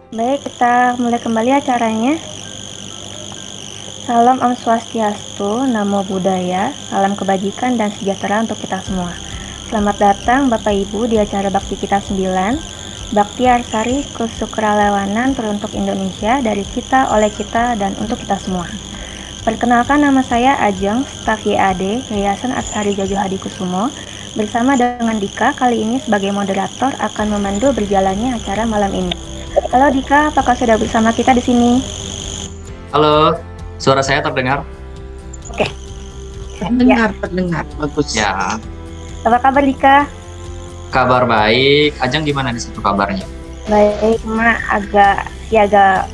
Baik, kita mulai kembali acaranya. Salam Om Swastiastu, Namo Buddhaya, salam kebajikan dan sejahtera untuk kita semua. Selamat datang Bapak Ibu di acara Bakti kita 9, Bakti Arsari Kesukarelawanan teruntuk Indonesia, dari kita, oleh kita, dan untuk kita semua. Perkenalkan, nama saya Ajeng, staf YAD, Yayasan Arsari Jojo Hadikusumo. Bersama dengan Dika, kali ini sebagai moderator akan memandu berjalannya acara malam ini. Halo Dika, apakah sudah bersama kita di sini? Halo, suara saya terdengar? Oke. Terdengar, bagus. Ya, Apa kabar Dika? kabar baik. Ajeng gimana di situ kabarnya? Baik, cuma agak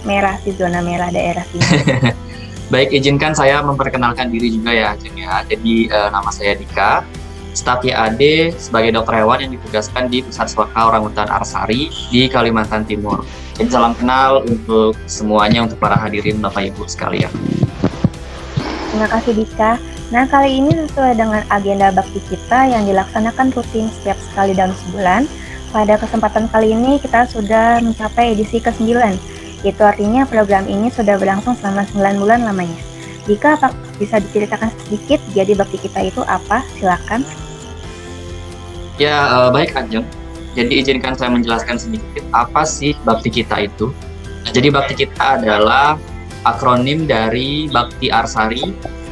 merah sih, zona merah daerah sini. Baik, izinkan saya memperkenalkan diri juga ya, Ajeng ya. Jadi nama saya Dika, staf YAD sebagai dokter hewan yang ditugaskan di Pusat Swaka Orangutan Arsari di Kalimantan Timur. Jadi salam kenal untuk semuanya, untuk para hadirin Bapak Ibu sekalian. Terima kasih Dika. Nah, kali ini sesuai dengan agenda bakti kita yang dilaksanakan rutin setiap sekali dalam sebulan. Pada kesempatan kali ini kita sudah mencapai edisi ke-9. Itu artinya program ini sudah berlangsung selama 9 bulan lamanya. Dika, apa bisa diceritakan sedikit jadi bakti kita itu apa? Silakan. Ya, baik Ajeng. Jadi izinkan saya menjelaskan sedikit apa sih bakti kita itu. Nah, jadi bakti kita adalah akronim dari Bakti Arsari,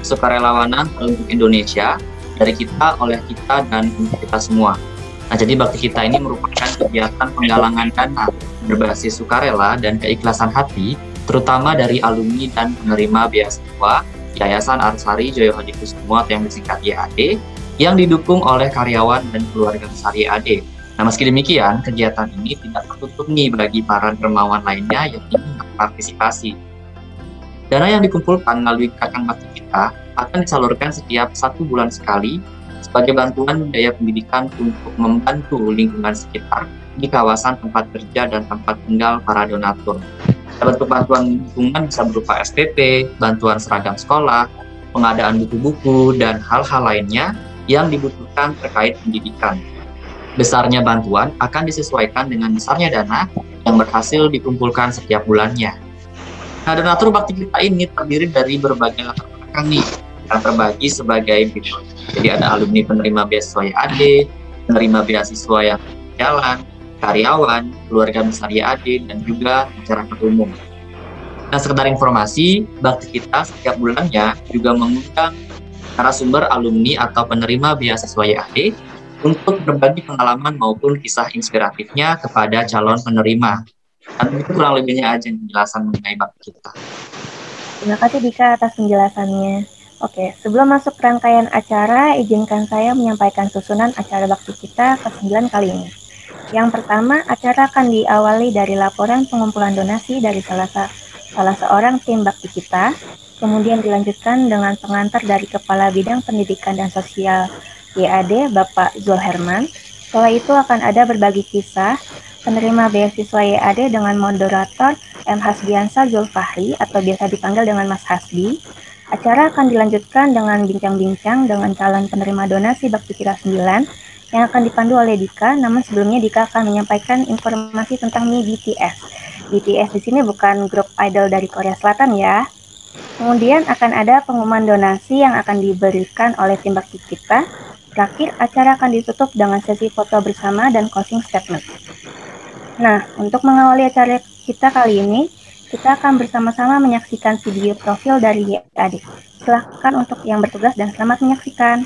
Sukarelawanan untuk Indonesia, dari kita, oleh kita, dan untuk kita semua. Nah, jadi bakti kita ini merupakan kegiatan penggalangan dana berbasis sukarela dan keikhlasan hati, terutama dari alumni dan penerima beasiswa Yayasan Arsari Joyo Hadikusumo atau yang disingkat YAD, yang didukung oleh karyawan dan keluarga besar YAD. Nah, meski demikian, kegiatan ini tidak tertutup nih bagi para dermawan lainnya yang ingin berpartisipasi. Dana yang dikumpulkan melalui gerakan bakti kita akan disalurkan setiap 1 bulan sekali sebagai bantuan biaya pendidikan untuk membantu lingkungan sekitar di kawasan tempat kerja dan tempat tinggal para donatur. Bentuk bantuan lingkungan bisa berupa SPP, bantuan seragam sekolah, pengadaan buku-buku, dan hal-hal lainnya yang dibutuhkan terkait pendidikan. Besarnya bantuan akan disesuaikan dengan besarnya dana yang berhasil dikumpulkan setiap bulannya. Nah, donatur bakti kita ini terdiri dari berbagai latar belakang nih, yang terbagi sebagai berikut. Jadi ada alumni penerima beasiswa YAD, penerima beasiswa yang jalan, karyawan, keluarga besar YAD, dan juga masyarakat umum. Nah, sekedar informasi, bakti kita setiap bulannya juga mengundang narasumber alumni atau penerima beasiswa YAD untuk berbagi pengalaman maupun kisah inspiratifnya kepada calon penerima. Dan itu kurang lebihnya aja penjelasan mengenai bakti kita. Terima kasih Dika atas penjelasannya. Oke, sebelum masuk rangkaian acara, izinkan saya menyampaikan susunan acara bakti kita ke-9 kali ini. Yang pertama, acara akan diawali dari laporan pengumpulan donasi dari salah seorang tim bakti kita, kemudian dilanjutkan dengan pengantar dari Kepala Bidang Pendidikan dan Sosial YAD, Bapak Zul Herman. Setelah itu akan ada berbagi kisah penerima beasiswa YAD dengan moderator M. Hasbiansa Zulfahri atau biasa dipanggil dengan Mas Hasbi. Acara akan dilanjutkan dengan bincang-bincang dengan calon penerima donasi bakti kita 9 yang akan dipandu oleh Dika. Namun sebelumnya Dika akan menyampaikan informasi tentang Mi BTS. BTS di sini bukan grup idol dari Korea Selatan ya. Kemudian akan ada pengumuman donasi yang akan diberikan oleh tim bakti kita. Terakhir, acara akan ditutup dengan sesi foto bersama dan closing statement. Nah, untuk mengawali acara kita kali ini, kita akan bersama-sama menyaksikan video profil dari YAD. Silahkan untuk yang bertugas dan selamat menyaksikan.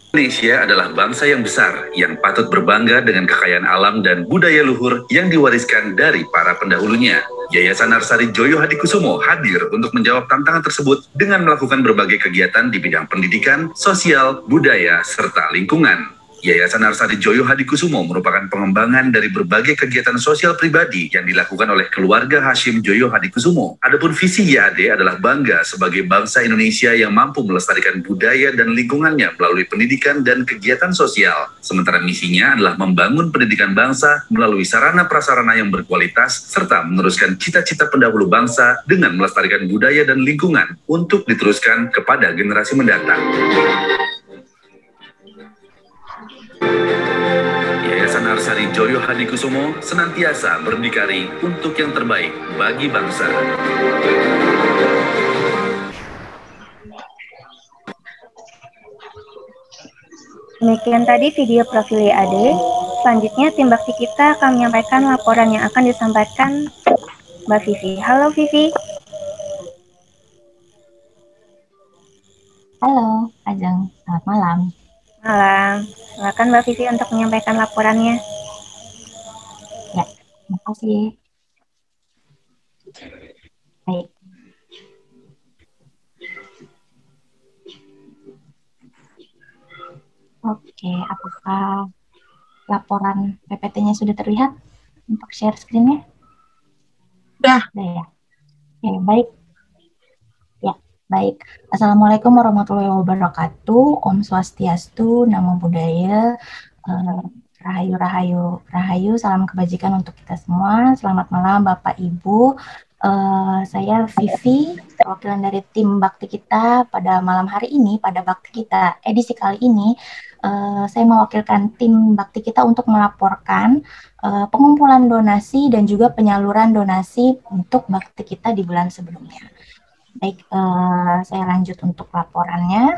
Indonesia adalah bangsa yang besar yang patut berbangga dengan kekayaan alam dan budaya luhur yang diwariskan dari para pendahulunya. Yayasan Arsari Joyo Hadikusumo hadir untuk menjawab tantangan tersebut dengan melakukan berbagai kegiatan di bidang pendidikan, sosial, budaya, serta lingkungan. Yayasan Arsari Joyo Hadikusumo merupakan pengembangan dari berbagai kegiatan sosial pribadi yang dilakukan oleh keluarga Hashim Joyo Hadikusumo. Adapun visi YAD adalah bangga sebagai bangsa Indonesia yang mampu melestarikan budaya dan lingkungannya melalui pendidikan dan kegiatan sosial. Sementara misinya adalah membangun pendidikan bangsa melalui sarana prasarana yang berkualitas serta meneruskan cita-cita pendahulu bangsa dengan melestarikan budaya dan lingkungan untuk diteruskan kepada generasi mendatang. Yayasan Arsari Joyo Hadikusumo senantiasa berdikari untuk yang terbaik bagi bangsa. Demikian tadi video profil YAD. Selanjutnya tim bakti kita akan menyampaikan laporan yang akan disampaikan Mbak Vivi. Halo Vivi. Halo, Ajeng. Selamat malam. Malam. Silakan Mbak Vivi untuk menyampaikan laporannya. Ya, terima kasih. Baik. Oke, apakah laporan PPT-nya sudah terlihat untuk share screen-nya? Sudah. Ya. Oke, baik. Ya, baik. Assalamualaikum warahmatullahi wabarakatuh. Om Swastiastu, Namo Buddhaya, Rahayu, Rahayu, Rahayu, salam kebajikan untuk kita semua. Selamat malam Bapak Ibu. Saya Vivi, perwakilan dari tim bakti kita pada malam hari ini, pada bakti kita edisi kali ini. Saya mewakilkan tim bakti kita untuk melaporkan pengumpulan donasi dan juga penyaluran donasi untuk bakti kita di bulan sebelumnya. Baik, saya lanjut untuk laporannya.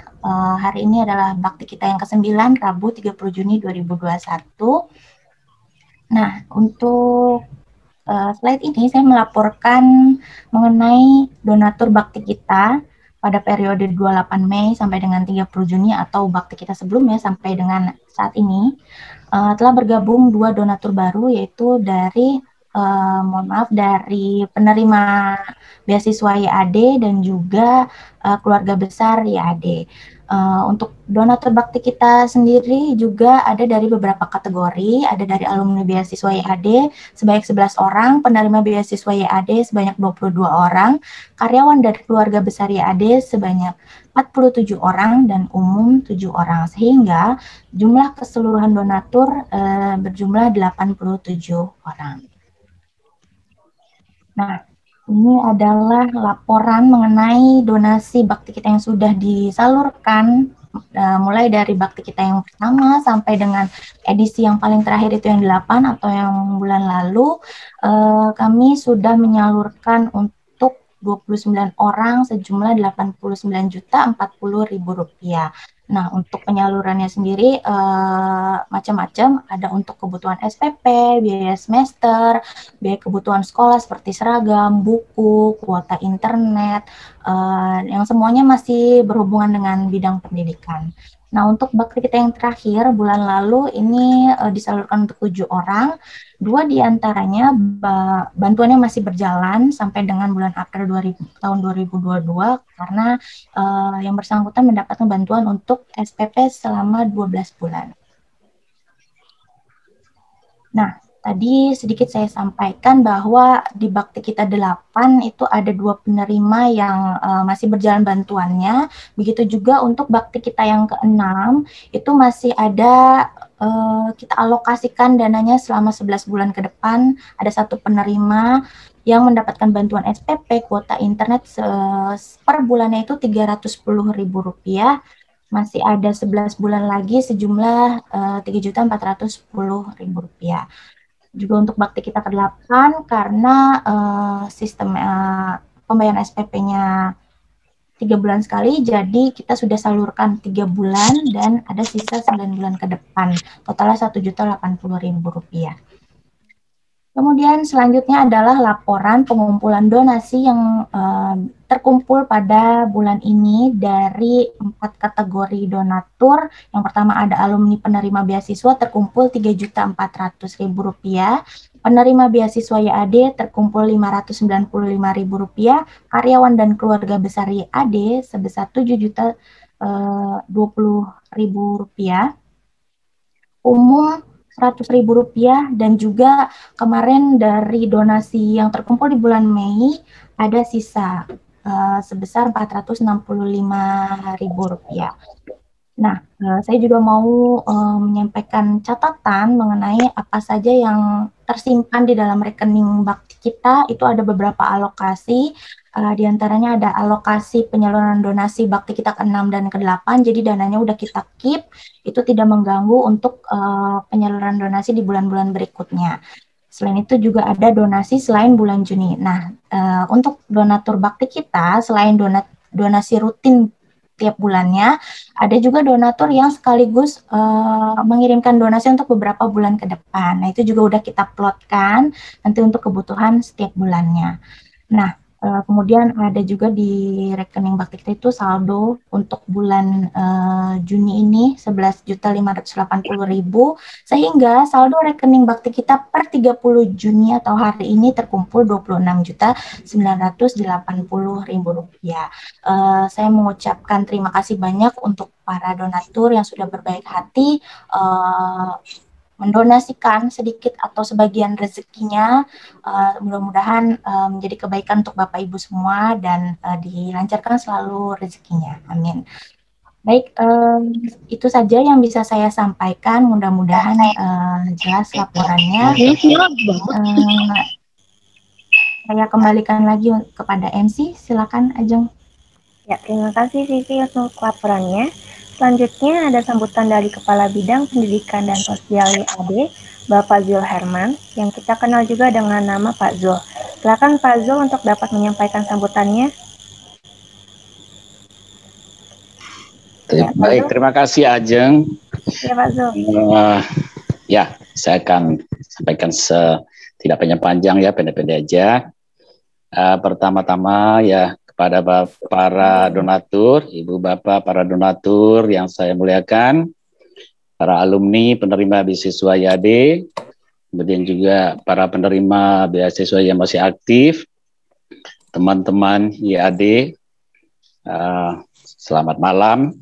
Hari ini adalah bakti kita yang ke-9, Rabu 30 Juni 2021. Nah, untuk slide ini saya melaporkan mengenai donatur bakti kita pada periode 28 Mei sampai dengan 30 Juni atau bakti kita sebelumnya sampai dengan saat ini. Telah bergabung 2 donatur baru, yaitu dari dari penerima beasiswa YAD dan juga keluarga besar YAD. Untuk donatur bakti kita sendiri juga ada dari beberapa kategori, ada dari alumni beasiswa YAD sebanyak 11 orang, penerima beasiswa YAD sebanyak 22 orang, karyawan dari keluarga besar YAD sebanyak 47 orang, dan umum 7 orang, sehingga jumlah keseluruhan donatur berjumlah 87 orang. Nah, ini adalah laporan mengenai donasi bakti kita yang sudah disalurkan, mulai dari bakti kita yang pertama sampai dengan edisi yang paling terakhir itu yang 8 atau yang bulan lalu. Kami sudah menyalurkan untuk 29 orang sejumlah Rp89.040.000. Nah, untuk penyalurannya sendiri macam-macam, ada untuk kebutuhan SPP, biaya semester, biaya kebutuhan sekolah seperti seragam, buku, kuota internet, yang semuanya masih berhubungan dengan bidang pendidikan. Nah, untuk bakti kita yang terakhir bulan lalu ini disalurkan untuk 7 orang. 2 diantaranya bantuannya masih berjalan sampai dengan bulan April tahun 2022 karena yang bersangkutan mendapatkan bantuan untuk SPP selama 12 bulan. Nah, tadi sedikit saya sampaikan bahwa di bakti kita 8 itu ada 2 penerima yang masih berjalan bantuannya. Begitu juga untuk bakti kita yang ke-6 itu masih ada kita alokasikan dananya selama 11 bulan ke depan. Ada 1 penerima yang mendapatkan bantuan SPP kuota internet per bulannya itu Rp310.000. Masih ada 11 bulan lagi sejumlah Rp3.410.000. Juga untuk bakti kita ke-8 karena sistem pembayaran SPP-nya 3 bulan sekali, jadi kita sudah salurkan 3 bulan dan ada sisa 9 bulan ke depan, totalnya Rp1.080.000. Kemudian selanjutnya adalah laporan pengumpulan donasi yang terkumpul pada bulan ini dari 4 kategori donatur. Yang pertama ada alumni penerima beasiswa terkumpul Rp3.400.000, penerima beasiswa YAD terkumpul Rp595.000, karyawan dan keluarga besar YAD sebesar Rp7.020.000. umum Rp100.000, dan juga kemarin dari donasi yang terkumpul di bulan Mei ada sisa sebesar Rp465.000. Nah, saya juga mau menyampaikan catatan mengenai apa saja yang tersimpan di dalam rekening bakti kita. Itu ada beberapa alokasi, di antaranya ada alokasi penyaluran donasi bakti kita ke-6 dan ke-8, jadi dananya udah kita keep, itu tidak mengganggu untuk penyaluran donasi di bulan-bulan berikutnya. Selain itu juga ada donasi selain bulan Juni. Nah, untuk donatur bakti kita, selain donasi rutin tiap bulannya, ada juga donatur yang sekaligus mengirimkan donasi untuk beberapa bulan ke depan. Nah, itu juga udah kita plotkan nanti untuk kebutuhan setiap bulannya. Nah, kemudian ada juga di rekening bakti kita itu saldo untuk bulan Juni ini 11.580.000, sehingga saldo rekening bakti kita per 30 Juni atau hari ini terkumpul Rp26.980.000. Saya mengucapkan terima kasih banyak untuk para donatur yang sudah berbaik hati mendonasikan sedikit atau sebagian rezekinya. Mudah-mudahan menjadi kebaikan untuk Bapak Ibu semua dan dilancarkan selalu rezekinya. Amin. Baik, itu saja yang bisa saya sampaikan. Mudah-mudahan jelas laporannya. Saya kembalikan lagi kepada MC. Silakan, Ajeng. Ya, terima kasih Vivi untuk laporannya. Selanjutnya ada sambutan dari Kepala Bidang Pendidikan dan Sosial YAD, Bapak Zul Herman, yang kita kenal juga dengan nama Pak Zul. Silakan Pak Zul untuk dapat menyampaikan sambutannya. Ya, baik, terima kasih Ajeng. Ya Pak Zul. Ya, saya akan sampaikan tidak panjang ya, pendek-pendek aja. Pertama-tama ya, kepada para donatur, Ibu Bapak para donatur yang saya muliakan, para alumni penerima beasiswa YAD, kemudian juga para penerima beasiswa yang masih aktif, teman-teman YAD, selamat malam,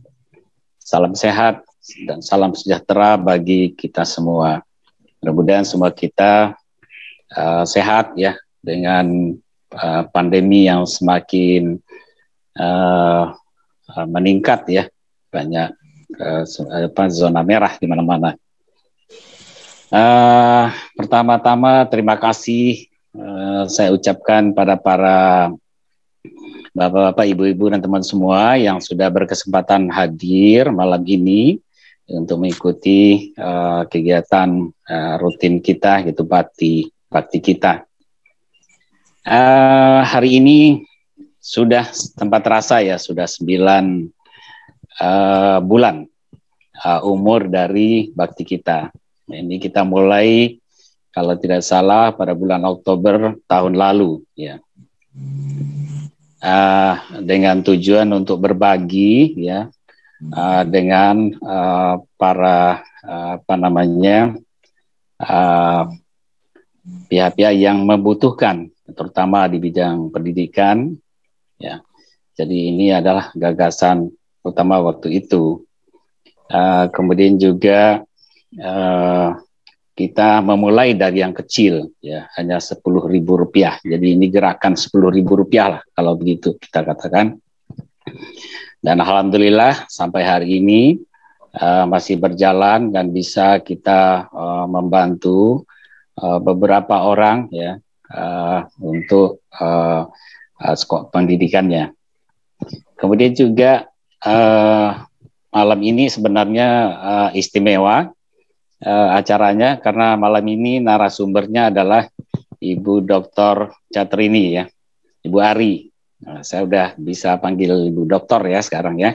salam sehat, dan salam sejahtera bagi kita semua. Mudah-mudahan semua kita sehat ya, dengan pandemi yang semakin meningkat ya, banyak zona merah di mana-mana. Pertama-tama terima kasih saya ucapkan pada para bapak-bapak, ibu-ibu dan teman semua yang sudah berkesempatan hadir malam ini untuk mengikuti kegiatan rutin kita, gitu, bakti kita. Hari ini sudah tempat terasa ya, sudah 9 bulan umur dari bakti kita. Ini kita mulai kalau tidak salah pada bulan Oktober tahun lalu ya, dengan tujuan untuk berbagi ya dengan para pihak-pihak yang membutuhkan, terutama di bidang pendidikan ya. Jadi ini adalah gagasan utama waktu itu. Kemudian juga kita memulai dari yang kecil ya, hanya Rp10.000. Jadi ini gerakan Rp10.000 lah kalau begitu kita katakan. Dan alhamdulillah sampai hari ini masih berjalan dan bisa kita membantu beberapa orang ya untuk pendidikannya. Kemudian juga malam ini sebenarnya istimewa acaranya, karena malam ini narasumbernya adalah Ibu Dr. Catrini ya, Ibu Ari. Saya udah bisa panggil Ibu Doktor ya sekarang ya.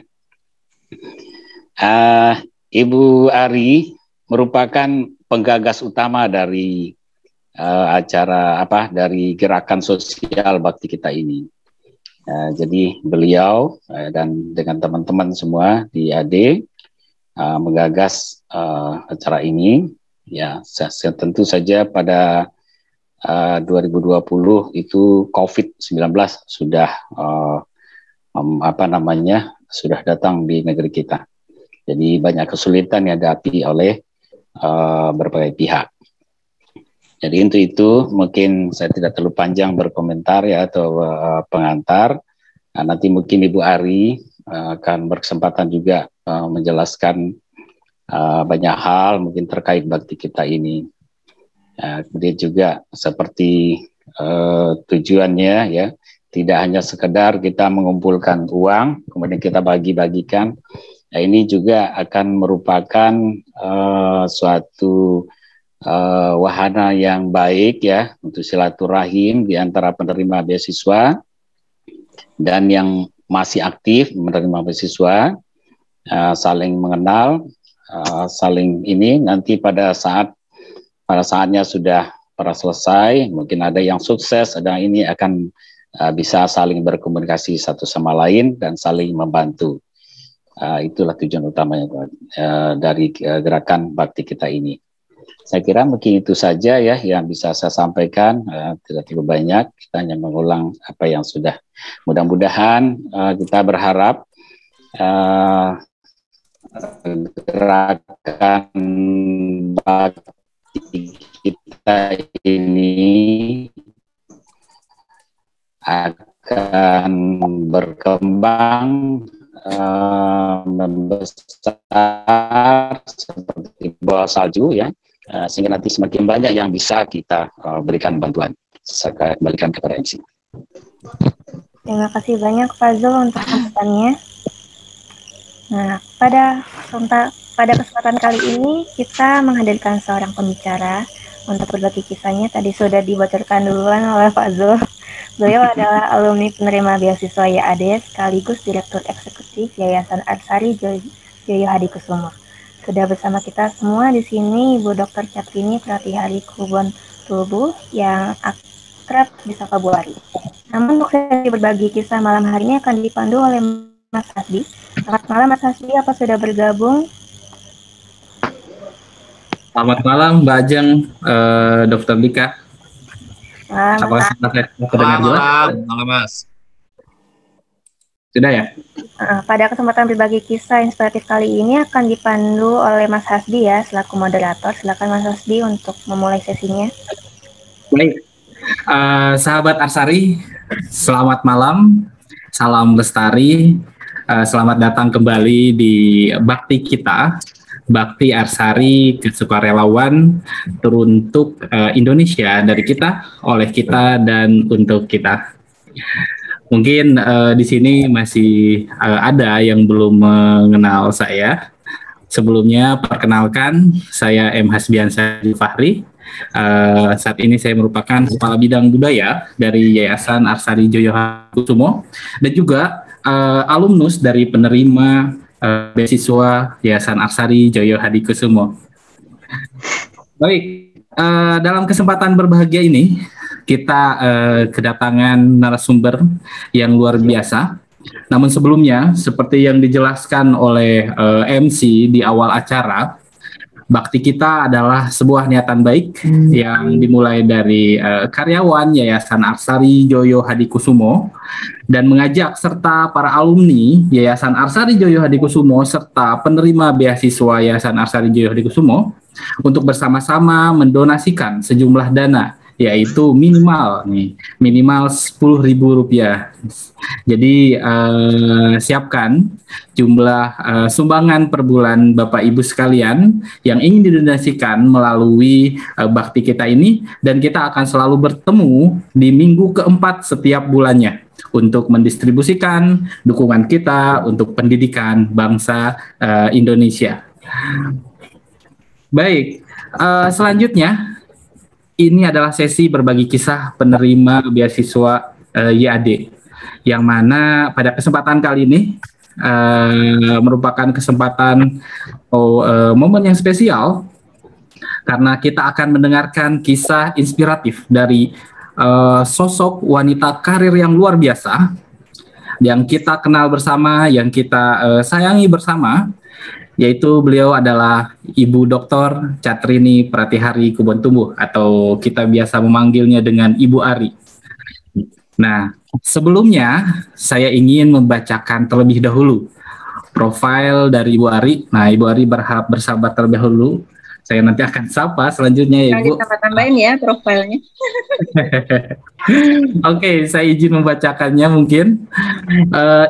Ibu Ari merupakan penggagas utama dari acara dari gerakan sosial bakti kita ini. Jadi beliau dan dengan teman-teman semua di AD menggagas acara ini. Ya, tentu saja pada 2020 itu COVID-19 sudah sudah datang di negeri kita. Jadi banyak kesulitan yang dihadapi oleh berbagai pihak. Jadi untuk itu mungkin saya tidak terlalu panjang berkomentar ya atau pengantar. Nah, nanti mungkin Ibu Ari akan berkesempatan juga menjelaskan banyak hal mungkin terkait bakti kita ini. Kemudian juga seperti tujuannya ya, tidak hanya sekedar kita mengumpulkan uang kemudian kita bagi-bagikan. Nah, ini juga akan merupakan suatu wahana yang baik ya untuk silaturahim di antara penerima beasiswa dan yang masih aktif menerima beasiswa, saling mengenal, saling ini nanti pada saatnya sudah para selesai, mungkin ada yang sukses, ada yang ini akan bisa saling berkomunikasi satu sama lain dan saling membantu. Itulah tujuan utamanya dari gerakan bakti kita ini. Saya kira mungkin itu saja ya yang bisa saya sampaikan, tidak terlalu banyak, kita hanya mengulang apa yang sudah. Mudah-mudahan kita berharap gerakan bakti kita ini akan berkembang, membesar seperti bola salju ya. Sehingga nanti semakin banyak yang bisa kita berikan bantuan. Saya kembalikan kepada MC. Terima kasih banyak Pak Zul untuk sambutannya. Nah, pada kesempatan kali ini kita menghadirkan seorang pembicara untuk berbagi kisahnya. Tadi sudah dibocorkan duluan oleh Pak Zul. Beliau adalah alumni penerima beasiswa YAD sekaligus Direktur Eksekutif Yayasan Arsari Joyo Hadikusumo. Sudah bersama kita semua di sini Ibu Dr. Catrini Pratihari Kubon Tubuh yang akrab disapa Bu Ari. Namun untuk sesi berbagi kisah malam hari ini akan dipandu oleh Mas Hasbi. Selamat malam Mas Hasbi, apa sudah bergabung? Selamat malam Mbak Ajeng, Dr. Dika. Apa saya terdengar jelas? Malam Mas. Sudah ya? Pada kesempatan berbagi kisah inspiratif kali ini akan dipandu oleh Mas Hasbi ya, selaku moderator. Silakan Mas Hasbi untuk memulai sesinya. Baik, sahabat Arsari, selamat malam, salam lestari, selamat datang kembali di Bakti kita, Bakti Arsari Kesukarelawan teruntuk Indonesia, dari kita, oleh kita, dan untuk kita. Mungkin di sini masih ada yang belum mengenal saya. Sebelumnya perkenalkan, saya M. Hasbiansyah Fahri. Saat ini saya merupakan Kepala Bidang Budaya dari Yayasan Arsari Joyo Hadikusumo dan juga alumnus dari penerima beasiswa Yayasan Arsari Joyo Hadikusumo. Baik, dalam kesempatan berbahagia ini kita kedatangan narasumber yang luar biasa. Namun sebelumnya, seperti yang dijelaskan oleh MC di awal acara, bakti kita adalah sebuah niatan baik yang dimulai dari karyawan Yayasan Arsari Joyo Hadikusumo dan mengajak serta para alumni Yayasan Arsari Joyo Hadikusumo serta penerima beasiswa Yayasan Arsari Joyo Hadikusumo untuk bersama-sama mendonasikan sejumlah dana, yaitu minimal Rp10.000. Jadi siapkan jumlah sumbangan per bulan Bapak Ibu sekalian yang ingin didonasikan melalui bakti kita ini, dan kita akan selalu bertemu di minggu keempat setiap bulannya untuk mendistribusikan dukungan kita untuk pendidikan bangsa Indonesia. Baik, selanjutnya ini adalah sesi berbagi kisah penerima beasiswa YAD, yang mana pada kesempatan kali ini merupakan kesempatan momen yang spesial karena kita akan mendengarkan kisah inspiratif dari sosok wanita karir yang luar biasa yang kita kenal bersama, yang kita sayangi bersama, yaitu beliau adalah Ibu Dr. Catrini Pratihari Kubon Tubuh, atau kita biasa memanggilnya dengan Ibu Ari. Nah, sebelumnya saya ingin membacakan terlebih dahulu profil dari Ibu Ari. Nah, Ibu Ari berharap bersabar terlebih dahulu Saya nanti akan sapa selanjutnya ya, Jangan Ibu. ditambah-tambahin ya profilnya. Oke, saya izin membacakannya mungkin.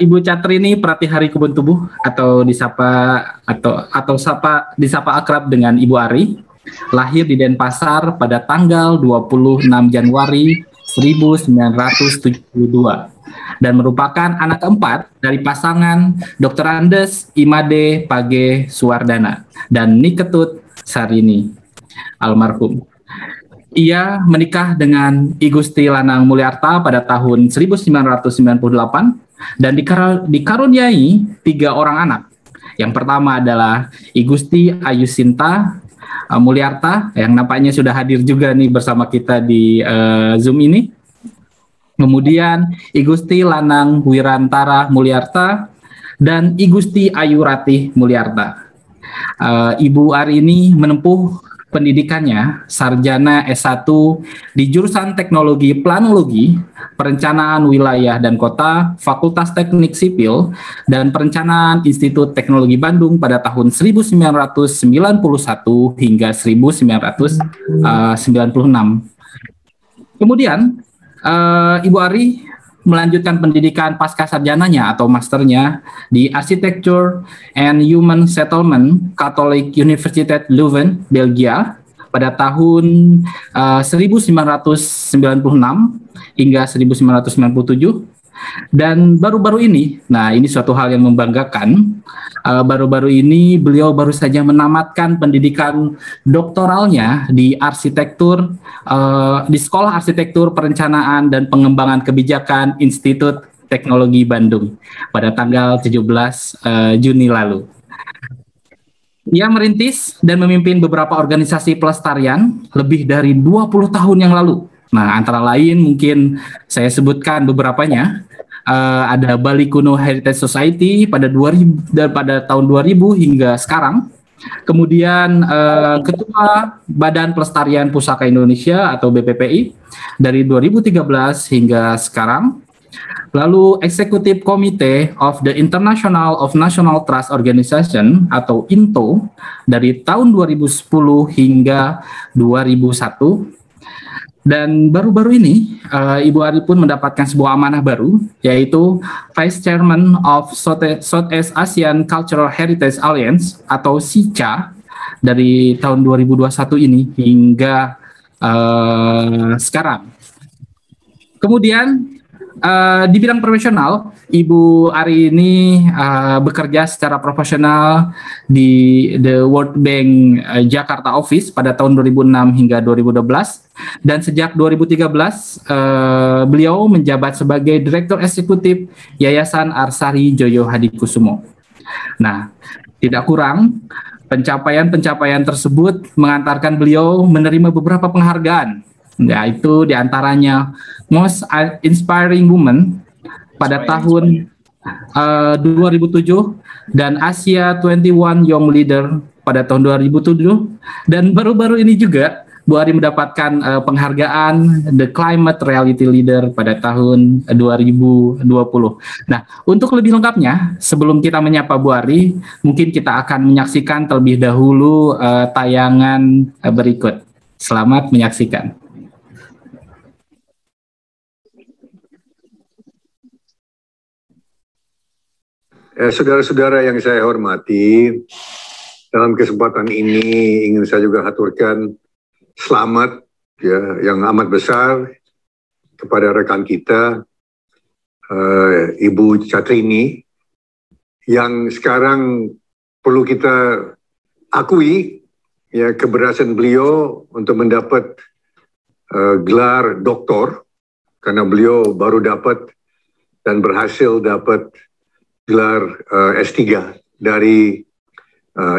Ibu Catrini Pratihari Kebun Tubuh disapa akrab dengan Ibu Ari, lahir di Denpasar pada tanggal 26 Januari 1972 dan merupakan anak keempat dari pasangan Dr. Andes Imade Page Suwardana dan Niketut Sarini almarhum. Ia menikah dengan I Gusti Lanang Mulyarta pada tahun 1998 dan dikaruniai 3 orang anak. Yang pertama adalah I Gusti Ayu Sinta Mulyarta yang nampaknya sudah hadir juga nih bersama kita di Zoom ini. Kemudian I Gusti Lanang Wirantara Mulyarta dan I Gusti Ayu Ratih Mulyarta. Ibu Ari ini menempuh pendidikannya sarjana S1 di jurusan Teknologi Planologi, Perencanaan Wilayah dan Kota, Fakultas Teknik Sipil dan Perencanaan Institut Teknologi Bandung pada tahun 1991 hingga 1996. Kemudian Ibu Ari melanjutkan pendidikan pasca sarjananya atau masternya di Architecture and Human Settlement Catholic Universiteit Leuven, Belgia pada tahun 1996 hingga 1997. Dan baru-baru ini, nah ini suatu hal yang membanggakan, baru-baru ini beliau baru saja menamatkan pendidikan doktoralnya di arsitektur, di Sekolah Arsitektur Perencanaan dan Pengembangan Kebijakan Institut Teknologi Bandung pada tanggal 17 Juni lalu. Ia merintis dan memimpin beberapa organisasi pelestarian lebih dari 20 tahun yang lalu. Nah, antara lain mungkin saya sebutkan beberapanya. Ada Bali Kuno Heritage Society pada tahun 2000 hingga sekarang. Kemudian Ketua Badan Pelestarian Pusaka Indonesia atau BPPI dari 2013 hingga sekarang. Lalu Executive Committee of the International of National Trust Organization atau INTO dari tahun 2010 hingga 2001. Dan baru-baru ini Ibu Ari pun mendapatkan sebuah amanah baru, yaitu Vice Chairman of Southeast Asian Cultural Heritage Alliance atau SICA dari tahun 2021 ini hingga sekarang. Kemudian di bidang profesional, Ibu Ari ini bekerja secara profesional di The World Bank Jakarta Office pada tahun 2006 hingga 2012. Dan sejak 2013, beliau menjabat sebagai Direktur Eksekutif Yayasan Arsari Joyo Hadikusumo. Nah, tidak kurang, pencapaian-pencapaian tersebut mengantarkan beliau menerima beberapa penghargaan, yaitu diantaranya Most Inspiring Woman pada tahun 2007 dan Asia 21 Young Leader pada tahun 2007, dan baru-baru ini juga Bu Ari mendapatkan penghargaan The Climate Reality Leader pada tahun 2020. Nah, untuk lebih lengkapnya, sebelum kita menyapa Bu Ari, mungkin kita akan menyaksikan terlebih dahulu tayangan berikut. Selamat menyaksikan. Saudara-saudara yang saya hormati, dalam kesempatan ini ingin saya juga haturkan selamat ya, yang amat besar kepada rekan kita Ibu Catrini yang sekarang perlu kita akui ya keberhasilan beliau untuk mendapat gelar doktor, karena beliau baru dapat dan berhasil dapat gelar S3 dari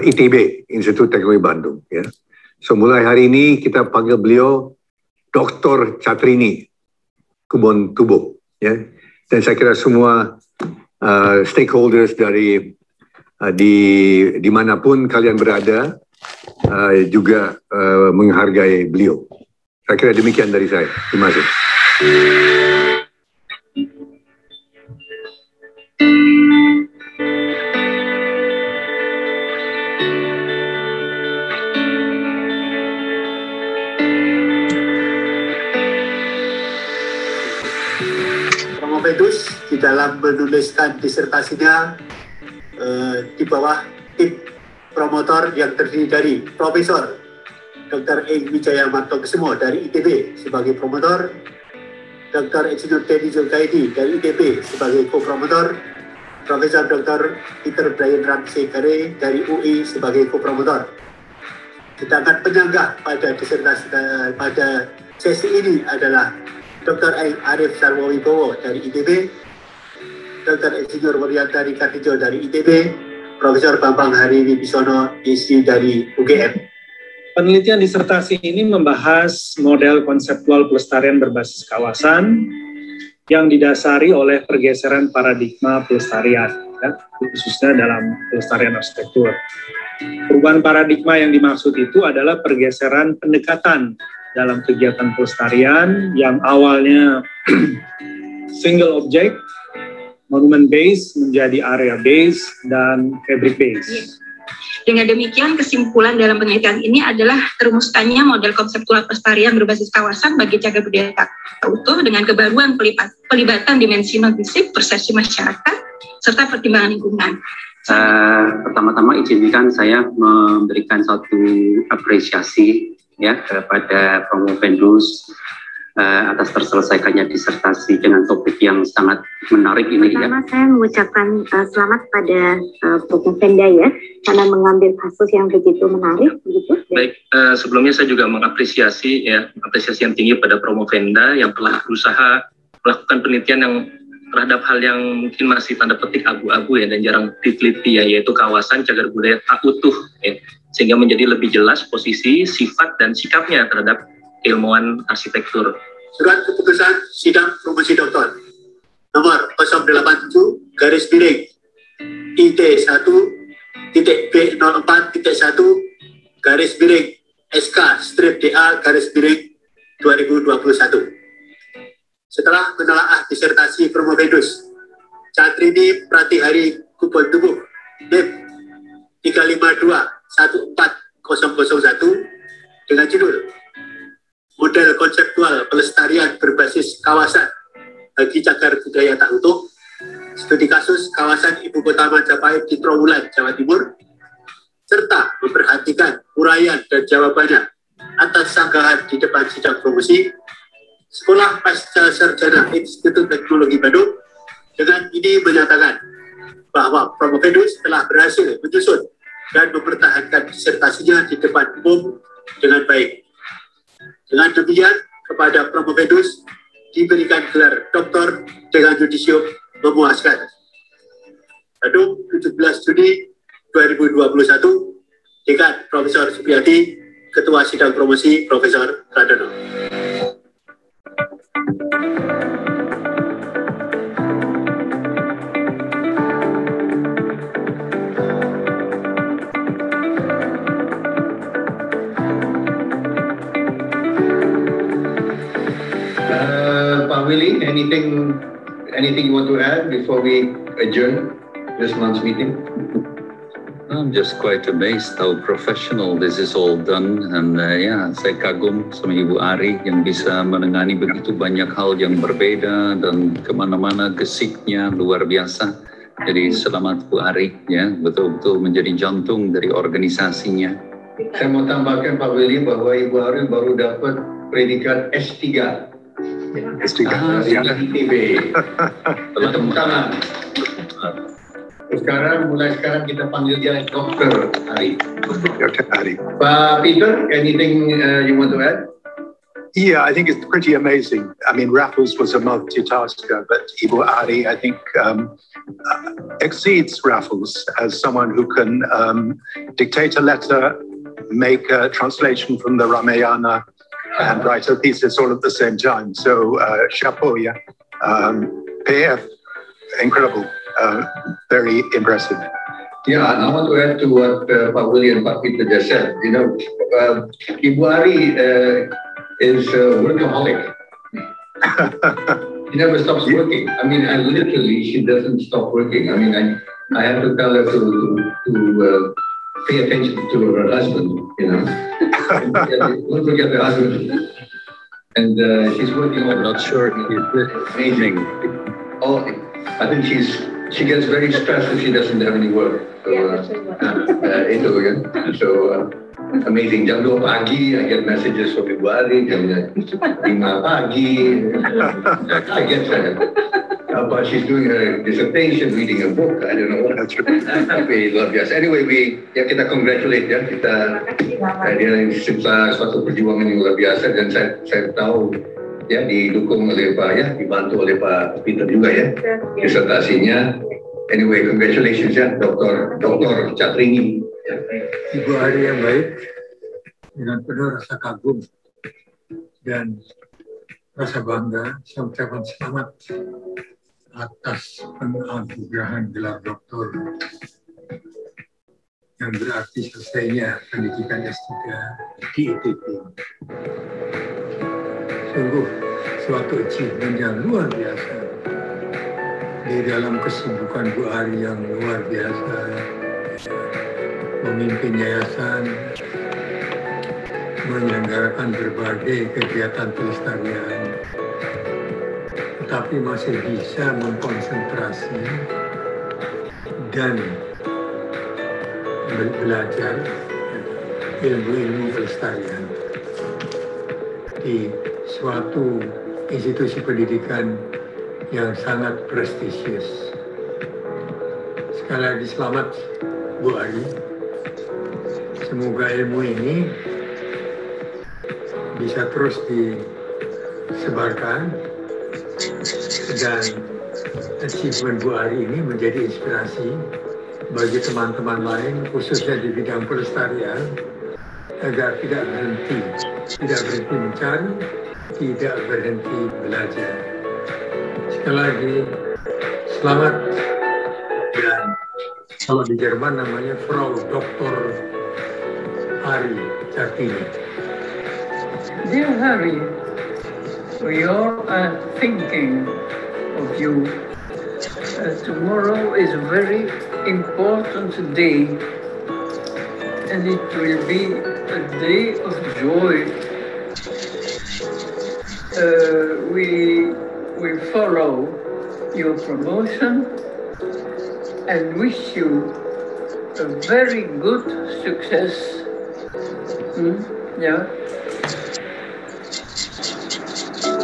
ITB, Institut Teknologi Bandung ya. So mulai hari ini kita panggil beliau Dr. Catrini Kebun Tubuh ya. Dan saya kira semua stakeholders dari dimanapun kalian berada juga menghargai beliau. Saya kira demikian dari saya. Terima kasih. Promovendus di dalam menuliskan disertasinya di bawah tim promotor yang terdiri dari Profesor Dr. Eng Wijaya Martokusumo dari ITB sebagai promotor, Dr. Insinyur Teddy Zulkaidi dari ITB sebagai co-promotor, Profesor Dr. Peter Brian Ramsey Kare dari UI sebagai co-promotor. Sedangkan penyangga pada disertasi pada sesi ini adalah Dr. Arif Sarwowibowo dari ITB, Dr. Insinyur Wuryantari Kartijo dari ITB, Profesor Bambang Hari Wibisono ISI dari UGM. Penelitian disertasi ini membahas model konseptual pelestarian berbasis kawasan yang didasari oleh pergeseran paradigma pelestarian, ya, khususnya dalam pelestarian arsitektur. Perubahan paradigma yang dimaksud itu adalah pergeseran pendekatan dalam kegiatan pelestarian yang awalnya single object, monument base menjadi area base, dan fabric base. Dengan demikian, kesimpulan dalam penelitian ini adalah terumuskannya model konseptual pelestarian berbasis kawasan bagi cagar budaya tak utuh dengan kebaruan pelibatan dimensi non-fisik, persepsi masyarakat, serta pertimbangan lingkungan. Pertama-tama izinkan saya memberikan satu apresiasi ya kepada Promovendus atas terselesaikannya disertasi dengan topik yang sangat menarik ini. Pertama saya mengucapkan selamat pada Promovenda ya, karena mengambil kasus yang begitu menarik begitu. Baik, sebelumnya saya juga mengapresiasi apresiasi yang tinggi pada Promovenda yang telah berusaha melakukan penelitian yang terhadap hal yang mungkin masih tanda petik abu-abu ya dan jarang diteliti ya, yaitu kawasan cagar budaya tak utuh ya, sehingga menjadi lebih jelas posisi, sifat dan sikapnya terhadap ilmuwan arsitektur. Surat keputusan sidang promosi doktor nomor 087 garis miring IT1.B04.1 garis miring SK strip DA garis miring 2021. Setelah menelaah disertasi Promovendus Chatrini Pratihari Kupon Tubuh NIM 352-14001 dengan judul Model Konseptual Pelestarian Berbasis Kawasan bagi Cagar Budaya Tak Utuh, studi kasus kawasan Ibu Kota Majapahit di Trawulan, Jawa Timur, serta memperhatikan uraian dan jawabannya atas sanggahan di depan sidang promosi, Sekolah Pasca Sarjana Institut Teknologi Bandung dengan ini menyatakan bahwa Promovendus telah berhasil menyusun dan mempertahankan disertasinya di depan umum dengan baik. Dengan demikian, kepada Promovendus diberikan gelar doktor dengan yudisium memuaskan. Bandung, 17 Juni 2021, Dekan Profesor Supriyati, Ketua Sidang Promosi Profesor Radono. Pak Willy, anything you want to add before we adjourn this month's meeting? I'm just quite amazed how professional this is all done, and saya kagum sama Ibu Ari yang bisa menangani begitu banyak hal yang berbeda dan kemana-mana gesiknya luar biasa. Jadi selamat Bu Ari ya, betul-betul menjadi jantung dari organisasinya. Saya mau tambahkan Pak Willy bahwa Ibu Ari baru dapat predikat S3. S3 dari ITB. Tepuk tangan. Mulai sekarang kita panggil dia Dr. Ari. Dr. Ari. Pak Peter, anything you want to add? Yeah, I think it's pretty amazing. I mean, Raffles was a multitasker, but Ibu Ari, I think, exceeds Raffles as someone who can dictate a letter, make a translation from the Ramayana, and write her thesis all at the same time. So, chapeau, yeah. PF, incredible. Very impressive. Yeah, I want to add to what Pak Willy and Pak Peter just said. You know, Ibu Ari is a workaholic. She never stops working. I mean, literally, she doesn't stop working. I mean, I have to tell her to pay attention to her husband, you know. Don't forget the husband. And she's working on. I'm not sure. Amazing. Oh, I think she gets very stressed if she doesn't have any work. So, itu kan. So amazing. Jam 2 pagi, I get messages from Ibu Ari. Jam 5 pagi, I get but she's doing her dissertation, reading a book. I don't know what. Tapi luar biasa. Anyway, kita congratulate ya. Dia suatu perjuangan yang luar biasa dan saya tahu ya didukung oleh Pak ya, dibantu oleh Pak Peter juga ya disertasinya. Anyway, congratulations ya, Dr. Catrini. Ibu Ari yang baik, dengan penuh rasa kagum dan rasa bangga, saya ucapkan selamat atas penganugerahan gelar doktor yang berarti selesainya pendidikan S3 di ITB. Sungguh suatu achievement yang luar biasa di dalam kesibukan Bu Ari yang luar biasa, memimpin yayasan, menyelenggarakan berbagai kegiatan pelestarian, tetapi masih bisa mengkonsentrasi dan belajar ilmu-ilmu pelestarian di suatu institusi pendidikan yang sangat prestisius. Sekali lagi selamat Bu Ari. Semoga ilmu ini bisa terus disebarkan dan achievement Bu Ari ini menjadi inspirasi bagi teman-teman lain khususnya di bidang pelestarian agar tidak berhenti mencari, tidak berhenti belajar. Sekali lagi selamat, dan kalau di Jerman namanya Frau Dr. Ari Cartini. Dear Harry, we all are thinking of you. Tomorrow is a very important day, and it will be a day of joy. We follow your promotion and wish you a very good success. Yeah.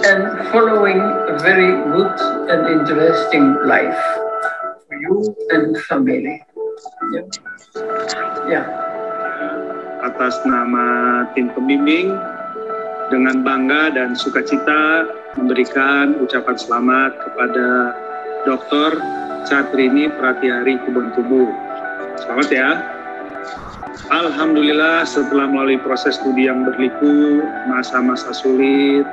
And following a very good and interesting life for you and family. Yeah. Yeah. Atas nama tim pembimbing, dengan bangga dan sukacita memberikan ucapan selamat kepada Dr. Catrini Pratiari Kebontubu. Selamat ya. Alhamdulillah setelah melalui proses studi yang berliku, masa-masa sulit,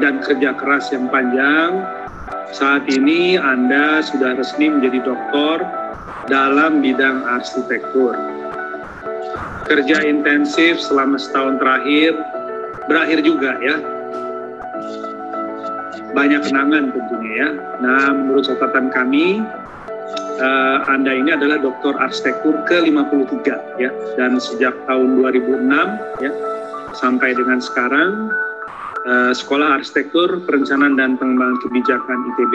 dan kerja keras yang panjang, saat ini Anda sudah resmi menjadi doktor dalam bidang arsitektur. Kerja intensif selama setahun terakhir berakhir juga ya. Banyak kenangan tentunya ya. Nah, menurut catatan kami, Anda ini adalah doktor arsitektur ke-53 ya. Dan sejak tahun 2006 ya sampai dengan sekarang, Sekolah Arsitektur, Perencanaan dan Pengembangan Kebijakan ITB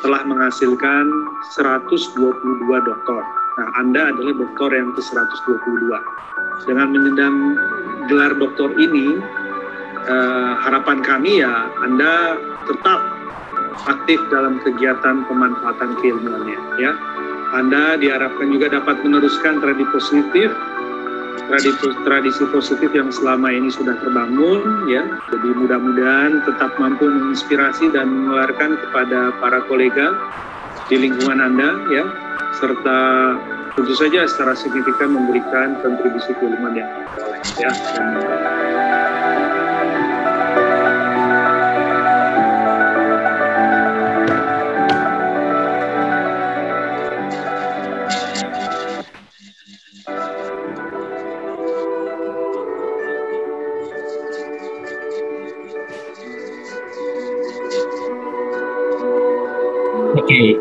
telah menghasilkan 122 doktor. Nah, Anda adalah doktor yang ke-122. Dengan menyandang gelar doktor ini, harapan kami ya Anda tetap aktif dalam kegiatan pemanfaatan keilmuannya. Ya, Anda diharapkan juga dapat meneruskan tradisi positif yang selama ini sudah terbangun. Ya, jadi mudah-mudahan tetap mampu menginspirasi dan menularkan kepada para kolega di lingkungan Anda, ya, serta tentu saja secara signifikan memberikan kontribusi keilmuan yang oleh ya. Oke.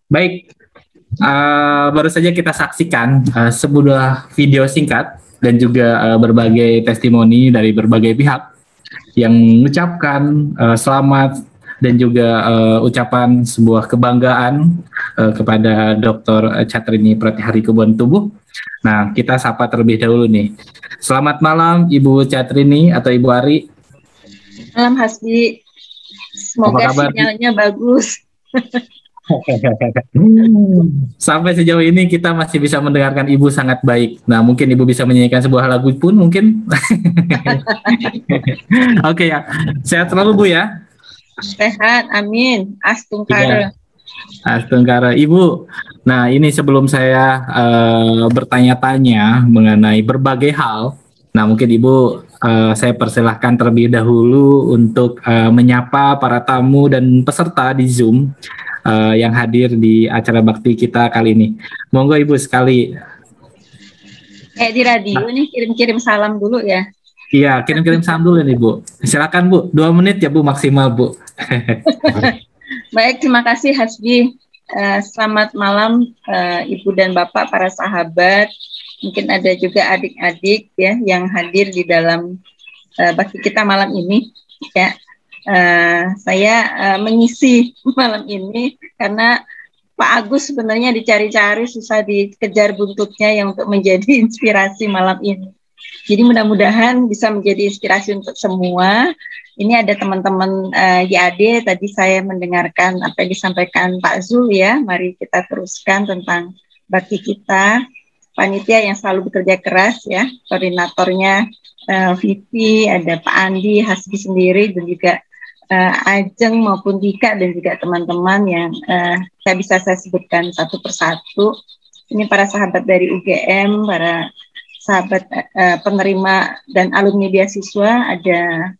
Baik, baru saja kita saksikan sebuah video singkat dan juga berbagai testimoni dari berbagai pihak yang mengucapkan selamat dan juga ucapan sebuah kebanggaan kepada Dr. Catrini Pratihari Kebon Tubuh. Nah, kita sapa terlebih dahulu nih. Selamat malam Ibu Catrini atau Ibu Ari. Malam Hasbi. Semoga sinyalnya bagus. Sampai sejauh ini kita masih bisa mendengarkan Ibu sangat baik. Nah, mungkin Ibu bisa menyanyikan sebuah lagu pun mungkin. Oke ya. Sehat selalu Bu ya. Sehat, amin. Astungkara. Ya. Astungkara. Ibu, nah ini sebelum saya bertanya-tanya mengenai berbagai hal, nah mungkin Ibu saya persilahkan terlebih dahulu untuk menyapa para tamu dan peserta di Zoom yang hadir di acara bakti kita kali ini. Monggo Ibu sekali. Di radio nih kirim-kirim salam dulu ya. Iya, kirim-kirim salam dulu nih Bu. Silakan Bu, 2 menit ya Bu maksimal Bu. Baik, terima kasih Hasbi. Selamat malam Ibu dan Bapak, para sahabat. Mungkin ada juga adik-adik ya yang hadir di dalam bakti kita malam ini. Ya, saya mengisi malam ini karena Pak Agus sebenarnya dicari-cari, susah dikejar buntutnya yang untuk menjadi inspirasi malam ini. Jadi mudah-mudahan bisa menjadi inspirasi untuk semua. Ini ada teman-teman YAD, tadi saya mendengarkan apa yang disampaikan Pak Zul ya. Mari kita teruskan tentang bakti kita. Panitia yang selalu bekerja keras ya, koordinatornya Vivi, ada Pak Andi, Hasbi sendiri, dan juga Ajeng maupun Dika, dan juga teman-teman yang saya sebutkan satu persatu. Ini para sahabat dari UGM, para sahabat penerima dan alumni beasiswa, ada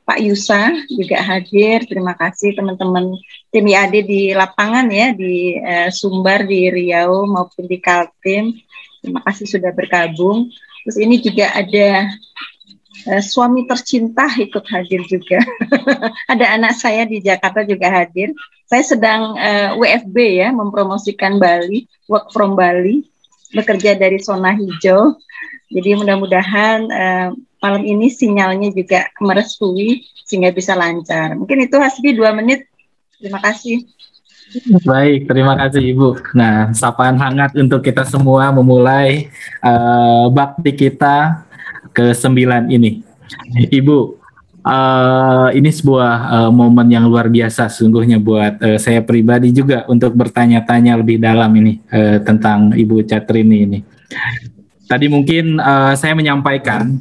Pak Yusa juga hadir. Terima kasih teman-teman tim IAD di lapangan ya, di Sumbar, di Riau maupun di Kaltim. Terima kasih sudah bergabung. Terus ini juga ada suami tercinta ikut hadir juga. Ada anak saya di Jakarta juga hadir. Saya sedang WFB ya, mempromosikan Bali, work from Bali, bekerja dari zona hijau. Jadi mudah-mudahan malam ini sinyalnya juga merestui sehingga bisa lancar. Mungkin itu Hasbi 2 menit. Terima kasih. Baik, terima kasih Ibu. Nah, sapaan hangat untuk kita semua memulai bakti kita ke-9 ini. Ibu, ini sebuah momen yang luar biasa sungguhnya buat saya pribadi juga untuk bertanya-tanya lebih dalam ini tentang Ibu Catrini ini. Tadi mungkin saya menyampaikan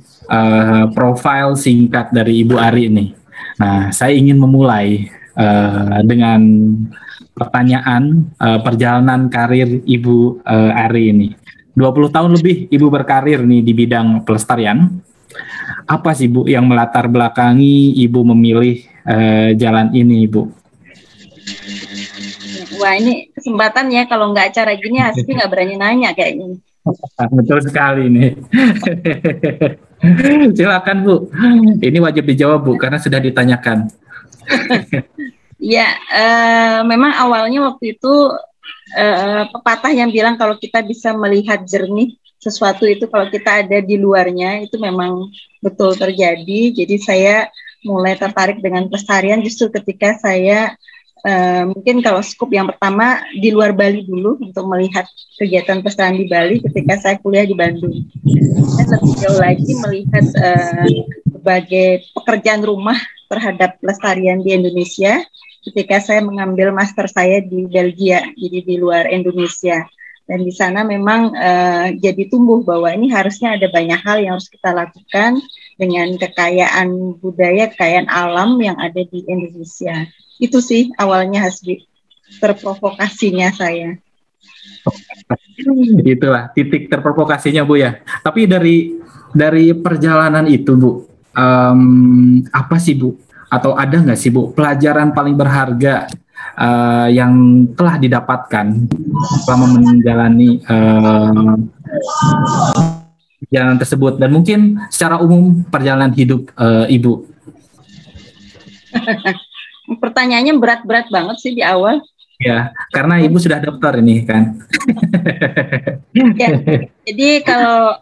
profil singkat dari Ibu Ari ini. Nah, saya ingin memulai dengan pertanyaan perjalanan karir Ibu Ari ini. 20 tahun lebih Ibu berkarir nih di bidang pelestarian. Apa sih Bu yang melatar belakangi Ibu memilih jalan ini, Ibu? Wah, ini kesempatan ya, kalau nggak acara gini Hasbi nggak berani nanya kayaknya. Betul sekali nih. Silakan Bu. Ini wajib dijawab Bu karena sudah ditanyakan. Ya, memang awalnya waktu itu pepatah yang bilang kalau kita bisa melihat jernih sesuatu itu kalau kita ada di luarnya, itu memang betul terjadi. Jadi saya mulai tertarik dengan pelestarian justru ketika saya mungkin kalau skup yang pertama di luar Bali dulu untuk melihat kegiatan pelestarian di Bali ketika saya kuliah di Bandung. Dan lebih jauh lagi melihat berbagai pekerjaan rumah terhadap pelestarian di Indonesia ketika saya mengambil master saya di Belgia, jadi di luar Indonesia. Dan di sana memang jadi tumbuh bahwa ini harusnya ada banyak hal yang harus kita lakukan dengan kekayaan budaya, kekayaan alam yang ada di Indonesia. Itu sih awalnya Hasbi, terprovokasinya saya. Itulah titik terprovokasinya Bu ya. Tapi dari perjalanan itu Bu, apa sih Bu? Atau ada nggak sih Bu pelajaran paling berharga yang telah didapatkan selama menjalani perjalanan tersebut, dan mungkin secara umum perjalanan hidup Ibu? Pertanyaannya berat-berat banget sih di awal. Ya, karena Ibu sudah dokter ini kan. Ya, jadi kalau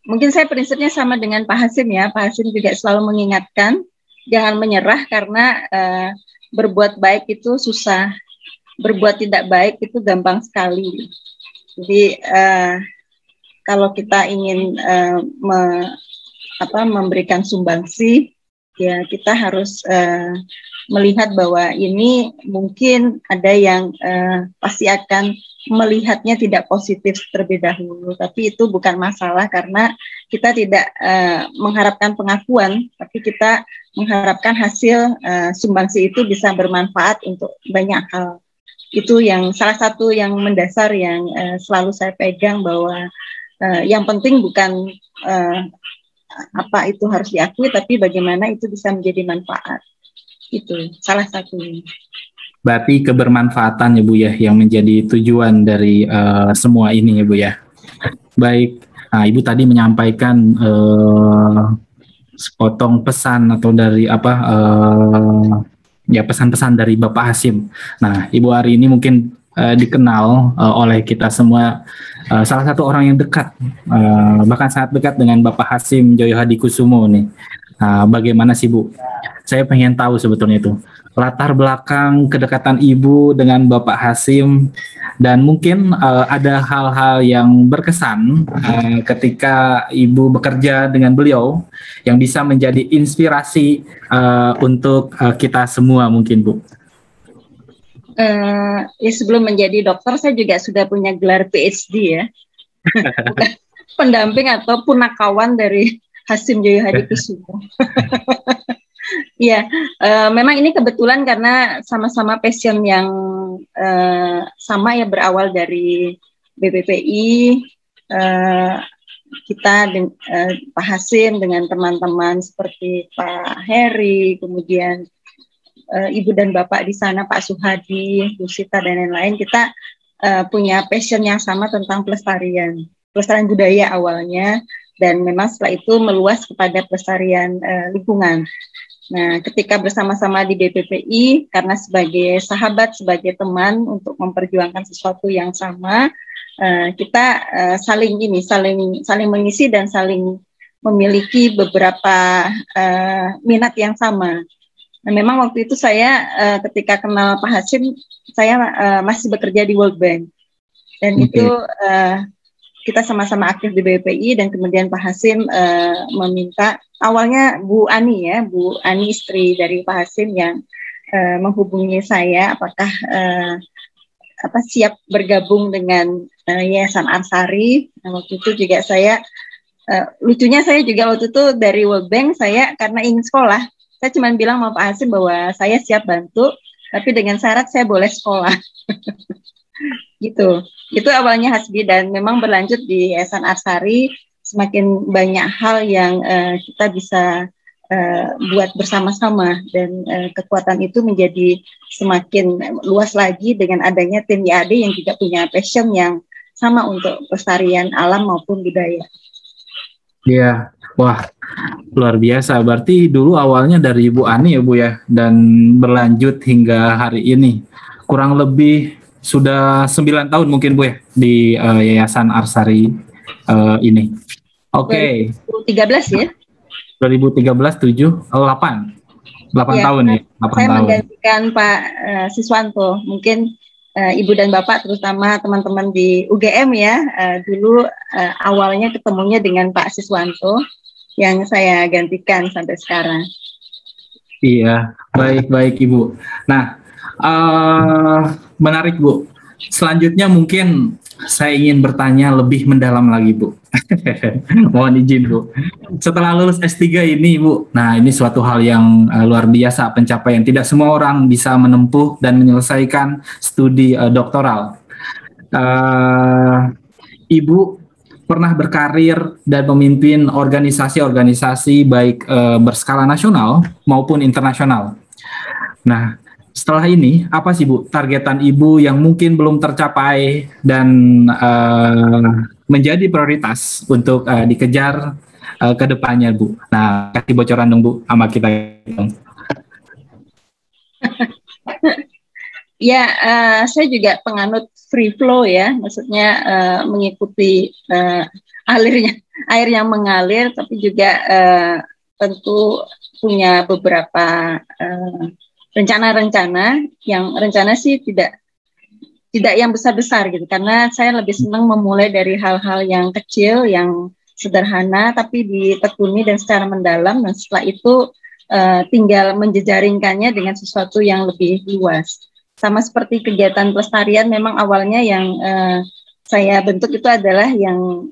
mungkin saya prinsipnya sama dengan Pak Hasim ya. Pak Hasim juga selalu mengingatkan jangan menyerah karena berbuat baik itu susah, berbuat tidak baik itu gampang sekali. Jadi kalau kita ingin memberikan sumbangsi, ya kita harus melihat bahwa ini mungkin ada yang pasti akan melihatnya tidak positif terlebih dahulu, tapi itu bukan masalah karena kita tidak mengharapkan pengakuan, tapi kita mengharapkan hasil sumbangsi itu bisa bermanfaat untuk banyak hal. Itu yang salah satu yang mendasar yang selalu saya pegang, bahwa yang penting bukan apa itu harus diakui, tapi bagaimana itu bisa menjadi manfaat. Itu salah satunya. Berarti kebermanfaatan ya Bu ya yang menjadi tujuan dari semua ini ya Bu ya. Baik, nah, Ibu tadi menyampaikan sepotong pesan atau dari ya pesan-pesan dari Bapak Hasim. Nah, Ibu Ari ini mungkin dikenal oleh kita semua salah satu orang yang dekat, bahkan sangat dekat dengan Bapak Hasim Joyo Hadikusumo nih. Bagaimana sih Bu? Saya pengen tahu sebetulnya itu latar belakang kedekatan Ibu dengan Bapak Hasim, dan mungkin ada hal-hal yang berkesan ketika Ibu bekerja dengan beliau yang bisa menjadi inspirasi untuk kita semua mungkin Bu. Ya sebelum menjadi dokter saya juga sudah punya gelar PhD ya. Bukan pendamping atau punakawan dari Hasim Joyo Hadikusumo. Ya, memang ini kebetulan karena sama-sama passion yang sama ya, berawal dari BPPI, kita Pak Hasim dengan teman-teman seperti Pak Heri, kemudian Ibu dan Bapak di sana, Pak Suhadi, Bu Sita dan lain-lain, kita punya passion yang sama tentang pelestarian budaya awalnya, dan memang setelah itu meluas kepada pelestarian lingkungan. Nah, ketika bersama-sama di BPPI, karena sebagai sahabat, sebagai teman untuk memperjuangkan sesuatu yang sama, kita saling mengisi dan saling memiliki beberapa minat yang sama. Nah, memang waktu itu saya ketika kenal Pak Hasim, saya masih bekerja di World Bank, dan itu kita sama-sama aktif di BPI, dan kemudian Pak Hasim meminta, awalnya Bu Ani ya, Bu Ani istri dari Pak Hasim yang menghubungi saya apakah siap bergabung dengan Yayasan Arsari. Nah, waktu itu juga saya lucunya saya juga waktu itu dari World Bank, saya karena ingin sekolah, saya cuma bilang sama Pak Hasim bahwa saya siap bantu, tapi dengan syarat saya boleh sekolah. Gitu. Itu awalnya Hasbi, dan memang berlanjut di Yayasan Arsari. Semakin banyak hal yang kita bisa buat bersama-sama, dan kekuatan itu menjadi semakin luas lagi dengan adanya tim YAD yang juga punya passion yang sama untuk pelestarian alam maupun budaya. Iya, wah luar biasa. Berarti dulu awalnya dari Ibu Ani ya Bu ya, dan berlanjut hingga hari ini. Kurang lebih sudah 9 tahun mungkin Bu ya di Yayasan Arsari ini. Oke. 2013 ya? 2013, 7, 8 ya, tahun ya. 8 saya tahun. menggantikan Pak Siswanto. Mungkin Ibu dan Bapak, terutama teman-teman di UGM ya, dulu awalnya ketemunya dengan Pak Siswanto yang saya gantikan sampai sekarang. Iya, baik Ibu. Nah, menarik Bu. Selanjutnya mungkin saya ingin bertanya lebih mendalam lagi Bu. Mohon izin Bu. Setelah lulus S3 ini Bu, nah ini suatu hal yang luar biasa, pencapaian. Tidak semua orang bisa menempuh dan menyelesaikan studi doktoral. Ibu pernah berkarir dan memimpin organisasi-organisasi baik berskala nasional maupun internasional. Nah, setelah ini, apa sih Bu targetan Ibu yang mungkin belum tercapai dan menjadi prioritas untuk dikejar ke depannya Bu? Nah, kasih bocoran dong Bu sama kita. Ya, saya juga penganut free flow ya, maksudnya mengikuti air yang mengalir, tapi juga tentu punya beberapa rencana-rencana yang sih tidak yang besar-besar gitu, karena saya lebih senang memulai dari hal-hal yang kecil, yang sederhana, tapi ditekuni dan secara mendalam, dan setelah itu tinggal menjejaringkannya dengan sesuatu yang lebih luas. Sama seperti kegiatan pelestarian, memang awalnya yang saya bentuk itu adalah yang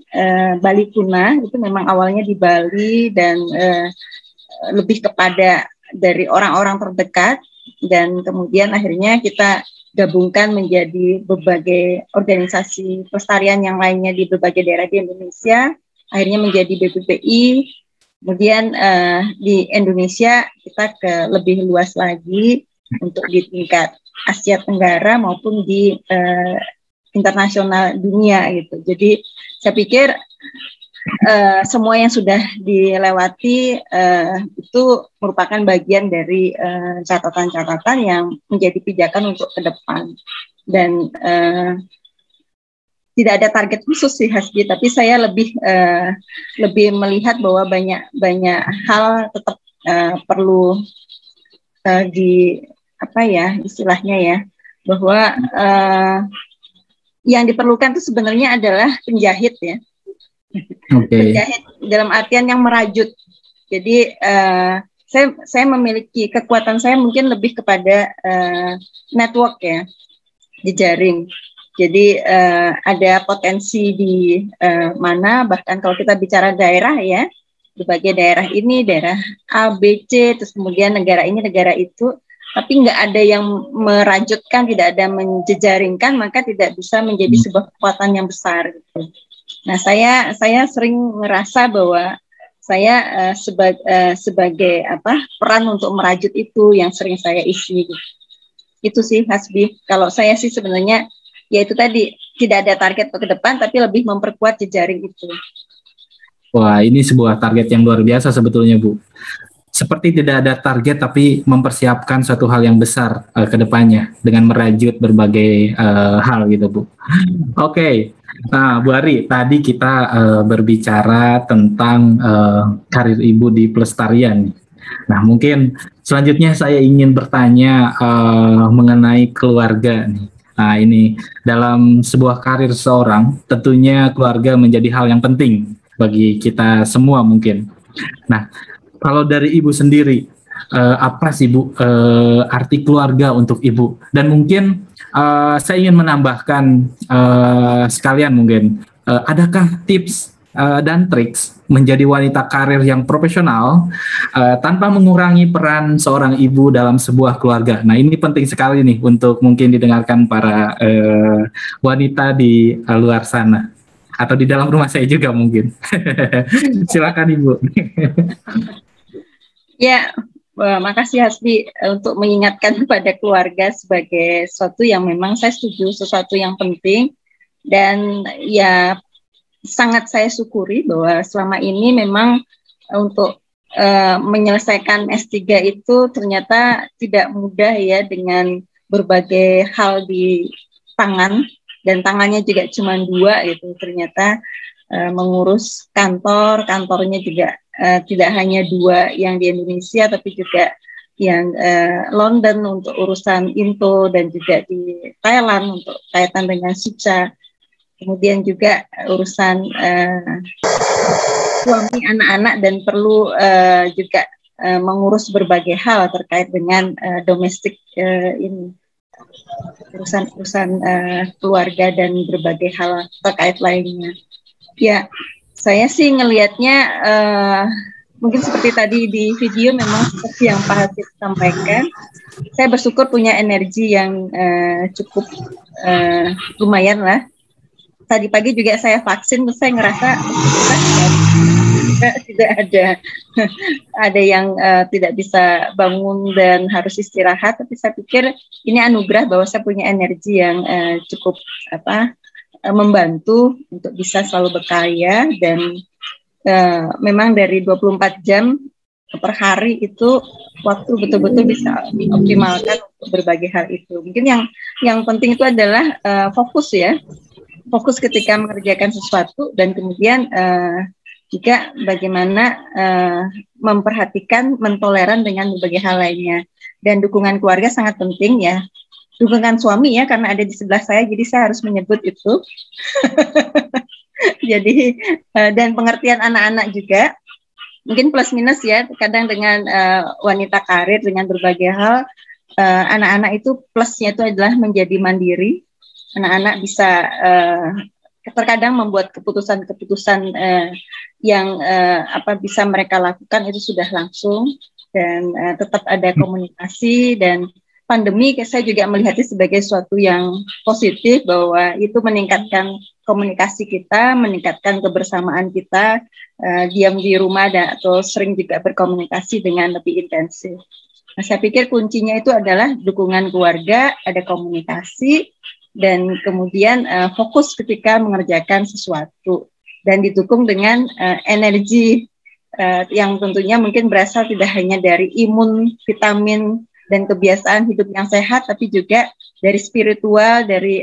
Bali Kuna, itu memang awalnya di Bali dan lebih kepada dari orang-orang terdekat, dan kemudian akhirnya kita gabungkan menjadi berbagai organisasi pelestarian yang lainnya di berbagai daerah di Indonesia, akhirnya menjadi BPPI. Kemudian di Indonesia kita ke lebih luas lagi untuk di tingkat Asia Tenggara maupun di internasional dunia gitu. Jadi saya pikir semua yang sudah dilewati itu merupakan bagian dari catatan-catatan yang menjadi pijakan untuk ke depan, dan tidak ada target khusus sih Hasbi, tapi saya lebih melihat bahwa banyak hal tetap perlu di apa ya istilahnya ya, bahwa yang diperlukan itu sebenarnya adalah penjahit ya. Penjahit dalam artian yang merajut. Jadi saya memiliki kekuatan, saya mungkin lebih kepada network ya, jejaring. Jadi ada potensi di mana, bahkan kalau kita bicara daerah ya, berbagai daerah ini, daerah A, B, C, terus kemudian negara ini, negara itu, tapi nggak ada yang merajutkan, tidak ada menjejaringkan, maka tidak bisa menjadi sebuah kekuatan yang besar gitu. Nah, saya sering merasa bahwa saya sebagai peran untuk merajut itu yang sering saya isi. Gitu. Itu sih Hasbi. Kalau saya sih sebenarnya ya itu tadi, tidak ada target ke depan, tapi lebih memperkuat jejaring itu. Wah, ini sebuah target yang luar biasa sebetulnya, Bu. Seperti tidak ada target, tapi mempersiapkan suatu hal yang besar ke depannya dengan merajut berbagai hal gitu, Bu. Oke. Nah, Bu Ari, tadi kita berbicara tentang karir Ibu di pelestarian. Nah, mungkin selanjutnya saya ingin bertanya mengenai keluarga nih. Nah, ini dalam sebuah karir seorang, tentunya keluarga menjadi hal yang penting bagi kita semua mungkin. Nah, kalau dari Ibu sendiri, apa sih Bu arti keluarga untuk Ibu? Dan mungkin saya ingin menambahkan sekalian mungkin, adakah tips dan triks menjadi wanita karir yang profesional tanpa mengurangi peran seorang ibu dalam sebuah keluarga? Nah, ini penting sekali nih untuk mungkin didengarkan para wanita di luar sana atau di dalam rumah saya juga mungkin. Silakan Ibu. Ya, makasih Hasbi untuk mengingatkan kepada keluarga sebagai sesuatu yang memang saya setuju, sesuatu yang penting, dan ya sangat saya syukuri bahwa selama ini memang untuk menyelesaikan S3 itu ternyata tidak mudah ya, dengan berbagai hal di tangan, dan tangannya juga cuma 2 gitu. Ternyata mengurus kantornya juga tidak hanya 2 yang di Indonesia, tapi juga yang London untuk urusan Into, dan juga di Thailand untuk kaitan dengan Suca. Kemudian juga urusan suami, anak-anak, dan perlu juga mengurus berbagai hal terkait dengan domestik ini, urusan keluarga dan berbagai hal terkait lainnya. Ya, saya sih ngelihatnya mungkin seperti tadi di video, memang seperti yang Pak Hatip sampaikan, saya bersyukur punya energi yang cukup lumayan lah. Tadi pagi juga saya vaksin, terus saya ngerasa tidak ada yang tidak bisa bangun dan harus istirahat, tapi saya pikir ini anugerah bahwa saya punya energi yang cukup membantu untuk bisa selalu berkarya, dan memang dari 24 jam per hari itu waktu betul-betul bisa dioptimalkan untuk berbagai hal itu. Mungkin yang penting itu adalah fokus ya. fokus ketika mengerjakan sesuatu, dan kemudian juga bagaimana memperhatikan, mentoleran dengan berbagai hal lainnya. Dan dukungan keluarga sangat penting ya. Dukungan suami ya, karena ada di sebelah saya, jadi saya harus menyebut itu. Jadi dan pengertian anak-anak juga, mungkin plus minus ya, kadang dengan wanita karir dengan berbagai hal, anak-anak itu plusnya itu adalah menjadi mandiri. Anak-anak bisa terkadang membuat keputusan-keputusan yang bisa mereka lakukan itu sudah langsung, dan tetap ada komunikasi. Dan pandemi saya juga melihatnya sebagai suatu yang positif, bahwa itu meningkatkan komunikasi kita, meningkatkan kebersamaan kita, diam di rumah atau sering juga berkomunikasi dengan lebih intensif. Nah, saya pikir kuncinya itu adalah dukungan keluarga, ada komunikasi, dan kemudian fokus ketika mengerjakan sesuatu, dan didukung dengan energi yang tentunya mungkin berasal tidak hanya dari imun, vitamin, dan kebiasaan hidup yang sehat, tapi juga dari spiritual, dari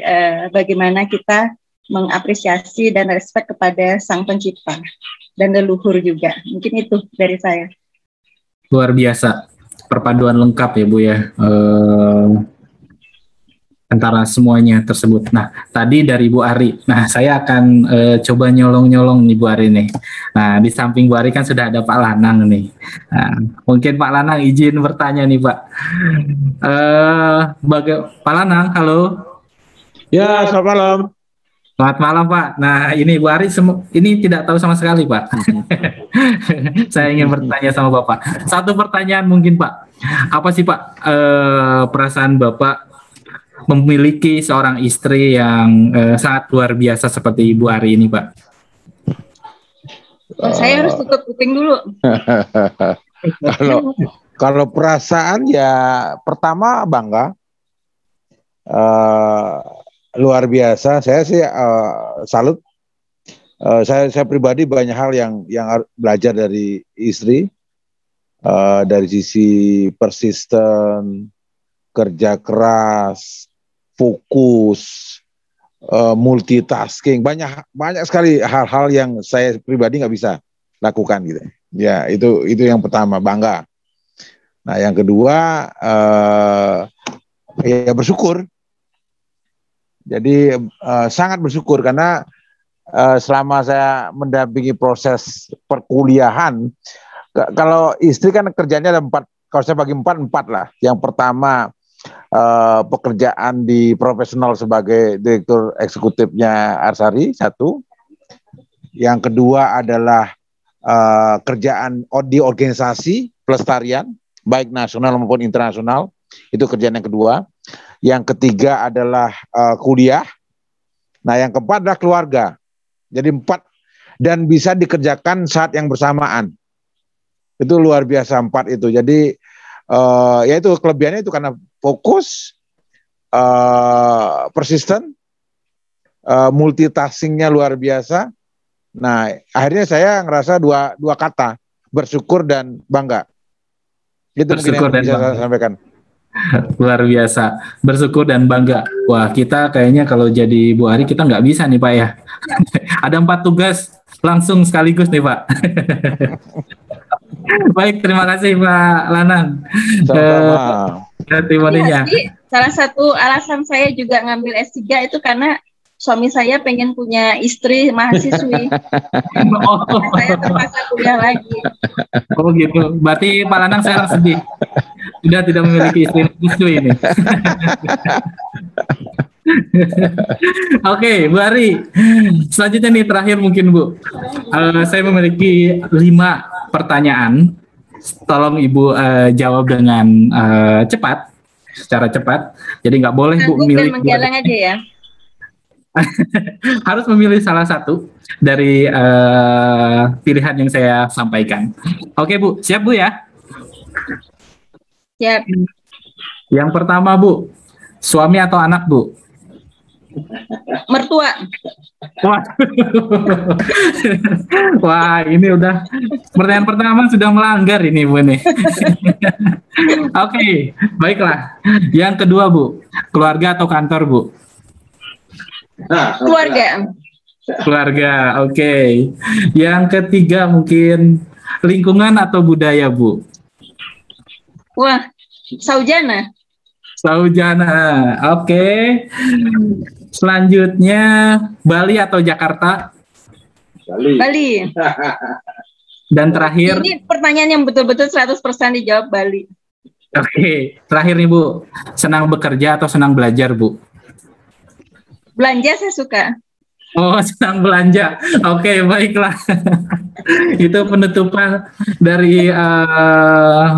bagaimana kita mengapresiasi dan respect kepada Sang Pencipta dan leluhur juga. Mungkin itu dari saya. Luar biasa, perpaduan lengkap ya Bu ya, antara semuanya tersebut. Nah, tadi dari Bu Ari. Nah, saya akan coba nyolong-nyolong nih Bu Ari nih. Nah, di samping Bu Ari kan sudah ada Pak Lanang nih. Nah, mungkin Pak Lanang izin bertanya nih Pak. Pak Lanang, halo. Ya, selamat malam. Selamat malam Pak. Nah, ini Bu Ari ini tidak tahu sama sekali Pak. Saya ingin bertanya sama Bapak. Satu pertanyaan mungkin Pak. Apa sih Pak perasaan Bapak memiliki seorang istri yang sangat luar biasa seperti Ibu Ari ini, Pak? Saya harus tutup kuping dulu. Kalau perasaan ya pertama bangga, luar biasa. Saya sih salut. Saya pribadi banyak hal yang belajar dari istri, dari sisi persisten, kerja keras, fokus, multitasking, banyak sekali hal-hal yang saya pribadi nggak bisa lakukan gitu. Ya itu yang pertama, bangga. Nah yang kedua ya bersyukur. Jadi sangat bersyukur karena selama saya mendampingi proses perkuliahan, kalau istri kan kerjanya ada 4, kalau saya bagi 4 lah. Yang pertama pekerjaan di profesional sebagai direktur eksekutifnya Arsari, 1. Yang kedua adalah kerjaan di organisasi pelestarian, baik nasional maupun internasional, itu kerjaan yang kedua. Yang ketiga adalah kuliah. Nah yang keempat adalah keluarga. Jadi 4, dan bisa dikerjakan saat yang bersamaan. Itu luar biasa 4 itu. Jadi ya itu kelebihannya itu karena fokus, persisten, multitaskingnya luar biasa. Nah akhirnya saya ngerasa dua kata, bersyukur dan bangga. Itu bersyukur mungkin yang bisa saya sampaikan. Luar biasa, bersyukur dan bangga. Wah kita kayaknya kalau jadi Bu Ari kita nggak bisa nih Pak ya. Ada 4 tugas langsung sekaligus nih Pak. Baik, terima kasih Pak Lanang. Testimoninya. Salah satu alasan saya juga ngambil S3 itu karena suami saya pengen punya istri mahasiswi. Saya terpaksa kuliah lagi. Oh gitu. Berarti Pak Lanang sekarang sedih. Sudah tidak memiliki istri mahasiswi ini. Oke, Bu Ari. Selanjutnya nih terakhir mungkin Bu. Saya memiliki 5 pertanyaan. Tolong Ibu jawab dengan cepat, secara cepat. Jadi nggak boleh Bu memilih. Menggalang aja ya. Harus memilih salah satu dari pilihan yang saya sampaikan. Oke Bu, siap Bu ya? Siap. Yang pertama Bu, suami atau anak Bu? Mertua. Wah, ini udah pertanyaan pertama sudah melanggar ini Bu nih. Oke, baiklah. Yang kedua Bu, keluarga atau kantor Bu? Keluarga. Keluarga, oke. Yang ketiga mungkin lingkungan atau budaya, Bu? Wah, Saujana. Saujana, oke. Selanjutnya Bali atau Jakarta? Bali. Dan terakhir, Ini pertanyaan yang betul-betul 100% dijawab Bali. oke, terakhir nih Bu, senang bekerja atau senang belajar, Bu? Belanja saya suka. Oh, senang belanja. Oke, baiklah. Itu penutupan dari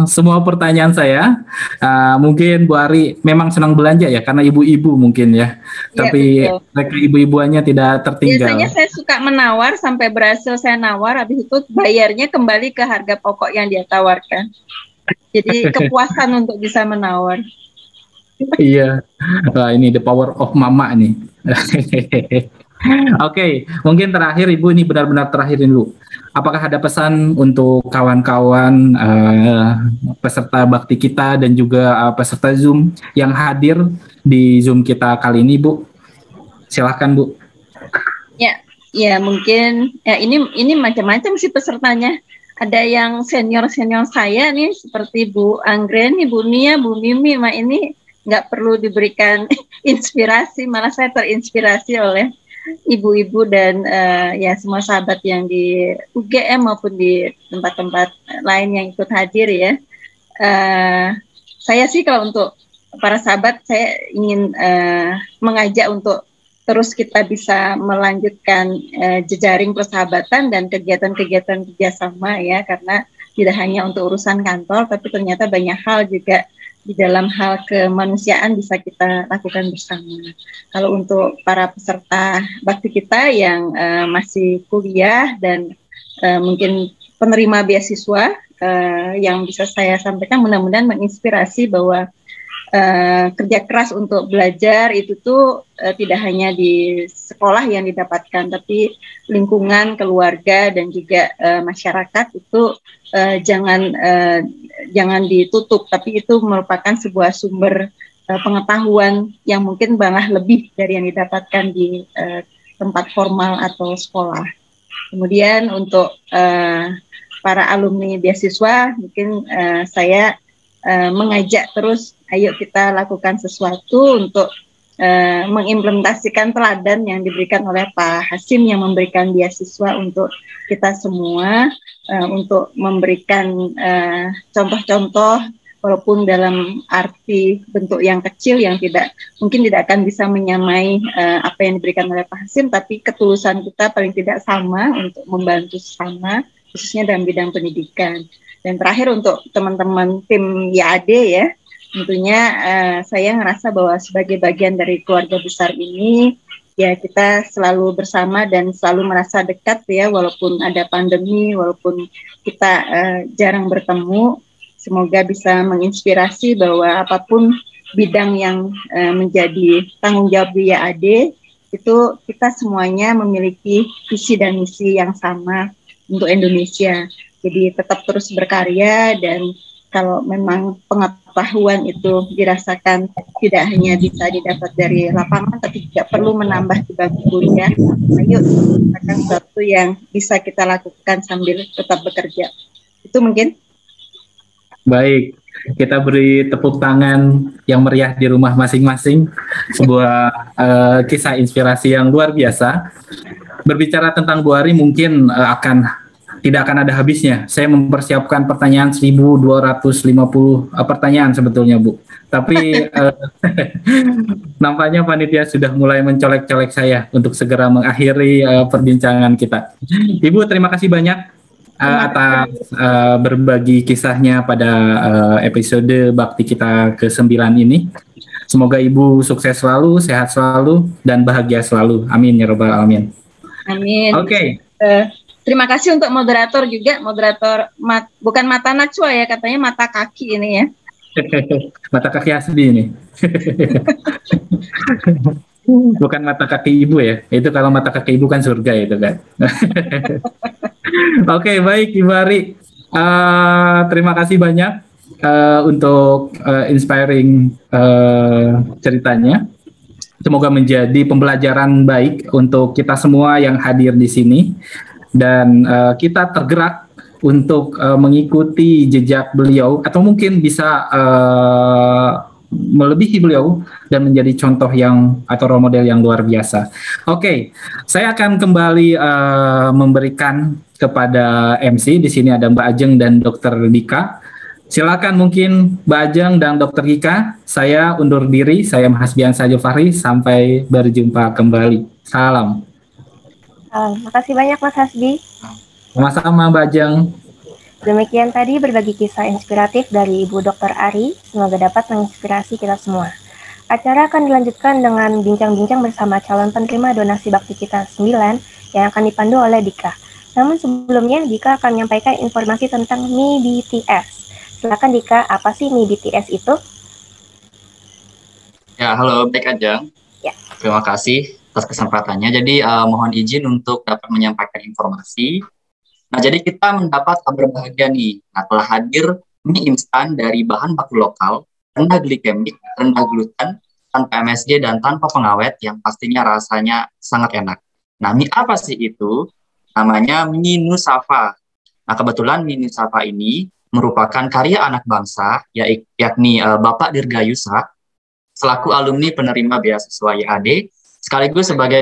semua pertanyaan saya. Mungkin Bu Ari memang senang belanja ya, karena ibu-ibu mungkin ya. Tapi mereka ibu-ibuannya tidak tertinggal. Biasanya saya suka menawar sampai berhasil saya nawar, habis itu bayarnya kembali ke harga pokok yang dia tawarkan. Jadi kepuasan untuk bisa menawar. Iya, wah, ini the power of mama nih. Oke, mungkin terakhir Ibu, ini benar-benar terakhir dulu. Apakah ada pesan untuk kawan-kawan peserta bakti kita dan juga peserta Zoom yang hadir di Zoom kita kali ini, Bu? Silahkan, Bu. Ya mungkin ya ini macam-macam sih pesertanya. Ada yang senior saya nih seperti Bu Anggren, Bu Nia, Bu Mimi, ini nggak perlu diberikan inspirasi, malah saya terinspirasi oleh ibu-ibu dan ya semua sahabat yang di UGM maupun di tempat-tempat lain yang ikut hadir ya. Saya sih kalau untuk para sahabat, saya ingin mengajak untuk terus kita bisa melanjutkan jejaring persahabatan dan kegiatan-kegiatan kerjasama ya, karena tidak hanya untuk urusan kantor, tapi ternyata banyak hal juga di dalam hal kemanusiaan bisa kita lakukan bersama. Kalau untuk para peserta bakti kita yang masih kuliah dan mungkin penerima beasiswa, yang bisa saya sampaikan mudah-mudahan menginspirasi bahwa kerja keras untuk belajar itu tuh tidak hanya di sekolah yang didapatkan, tapi lingkungan, keluarga, dan juga masyarakat itu jangan ditutup, tapi itu merupakan sebuah sumber pengetahuan yang mungkin malah lebih dari yang didapatkan di tempat formal atau sekolah. Kemudian untuk para alumni beasiswa, mungkin saya mengajak terus, ayo kita lakukan sesuatu untuk mengimplementasikan teladan yang diberikan oleh Pak Hasim yang memberikan beasiswa untuk kita semua, untuk memberikan contoh-contoh walaupun dalam arti bentuk yang kecil yang mungkin tidak akan bisa menyamai apa yang diberikan oleh Pak Hasim, tapi ketulusan kita paling tidak sama untuk membantu sesama, khususnya dalam bidang pendidikan. Dan terakhir untuk teman-teman tim YAD ya, tentunya saya ngerasa bahwa sebagai bagian dari keluarga besar ini, ya kita selalu bersama dan selalu merasa dekat ya, walaupun ada pandemi, walaupun kita jarang bertemu. Semoga bisa menginspirasi bahwa apapun bidang yang menjadi tanggung jawab di YAD, itu kita semuanya memiliki visi dan misi yang sama untuk Indonesia. Jadi tetap terus berkarya, dan kalau memang pengetahuan itu dirasakan tidak hanya bisa didapat dari lapangan, tapi juga perlu menambah di bangku kuliah, ayo lakukan sesuatu yang bisa kita lakukan sambil tetap bekerja. Itu mungkin. Baik, kita beri tepuk tangan yang meriah di rumah masing-masing. Sebuah kisah inspirasi yang luar biasa. Berbicara tentang Bu Ari mungkin tidak akan ada habisnya. Saya mempersiapkan pertanyaan 1.250 pertanyaan sebetulnya, Bu. Tapi nampaknya panitia sudah mulai mencolek-colek saya untuk segera mengakhiri perbincangan kita. Ibu, terima kasih banyak atas berbagi kisahnya pada episode Bakti kita ke-9 ini. Semoga Ibu sukses selalu, sehat selalu, dan bahagia selalu. Amin ya rabbal alamin. Amin. Oke. Terima kasih untuk moderator juga, bukan mata najwa ya, katanya mata kaki ini ya. Mata kaki asli ini. Bukan mata kaki ibu ya, itu kalau mata kaki ibu kan surga itu kan. Oke, baik Ibu Ari, terima kasih banyak untuk inspiring ceritanya. Semoga menjadi pembelajaran baik untuk kita semua yang hadir di sini dan kita tergerak untuk mengikuti jejak beliau atau mungkin bisa melebihi beliau dan menjadi contoh yang atau role model yang luar biasa. Oke, saya akan kembali memberikan kepada MC. Di sini ada Mbak Ajeng dan Dr. Dika. Silakan mungkin Mbak Ajeng dan Dr. Dika. Saya undur diri. Saya Hasbiansyah Jufari. Sampai berjumpa kembali. Salam. Makasih banyak Mas Hasbi. Sama-sama Mbak Ajeng. Demikian tadi berbagi kisah inspiratif dari Ibu Dr. Ari. Semoga dapat menginspirasi kita semua. Acara akan dilanjutkan dengan bincang-bincang bersama calon penerima donasi bakti kita 9 yang akan dipandu oleh Dika. Namun sebelumnya Dika akan menyampaikan informasi tentang MIBTS. Silakan Dika, apa sih MIBTS itu? Ya, halo, baik Ajeng. Ya. Terima kasih atas kesempatannya. Jadi mohon izin untuk dapat menyampaikan informasi. Nah, jadi kita mendapat kabar bahagia nih. Nah, telah hadir mie instan dari bahan baku lokal, rendah glikemik, rendah gluten, tanpa MSG dan tanpa pengawet yang pastinya rasanya sangat enak. Nah, mie apa sih itu? Namanya mie Nusafa. Nah, kebetulan mie Nusafa ini merupakan karya anak bangsa, yakni Bapak Dirgayusa, selaku alumni penerima beasiswa YAD, sekaligus sebagai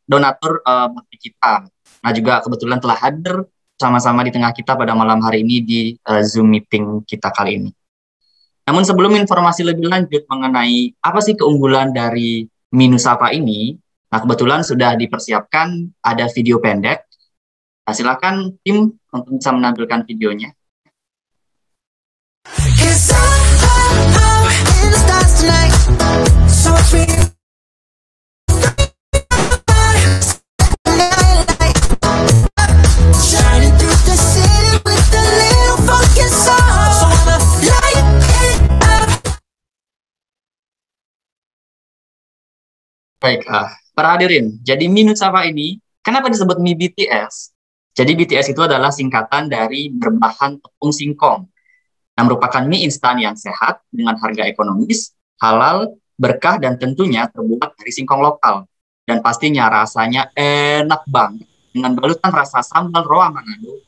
donatur bakti kita. Nah, juga kebetulan telah hadir sama-sama di tengah kita pada malam hari ini di Zoom meeting kita kali ini. Namun sebelum informasi lebih lanjut mengenai apa sih keunggulan dari mie Nusafa ini, nah kebetulan sudah dipersiapkan ada video pendek. Nah, silakan tim untuk bisa menampilkan videonya. Baik, para hadirin, jadi mie Nusafa ini, kenapa disebut mie BTS? Jadi BTS itu adalah singkatan dari berbahan tepung singkong. Nah, merupakan mie instan yang sehat dengan harga ekonomis, halal, berkah, dan tentunya terbuat dari singkong lokal. Dan pastinya rasanya enak banget, dengan balutan rasa sambal roa Manado.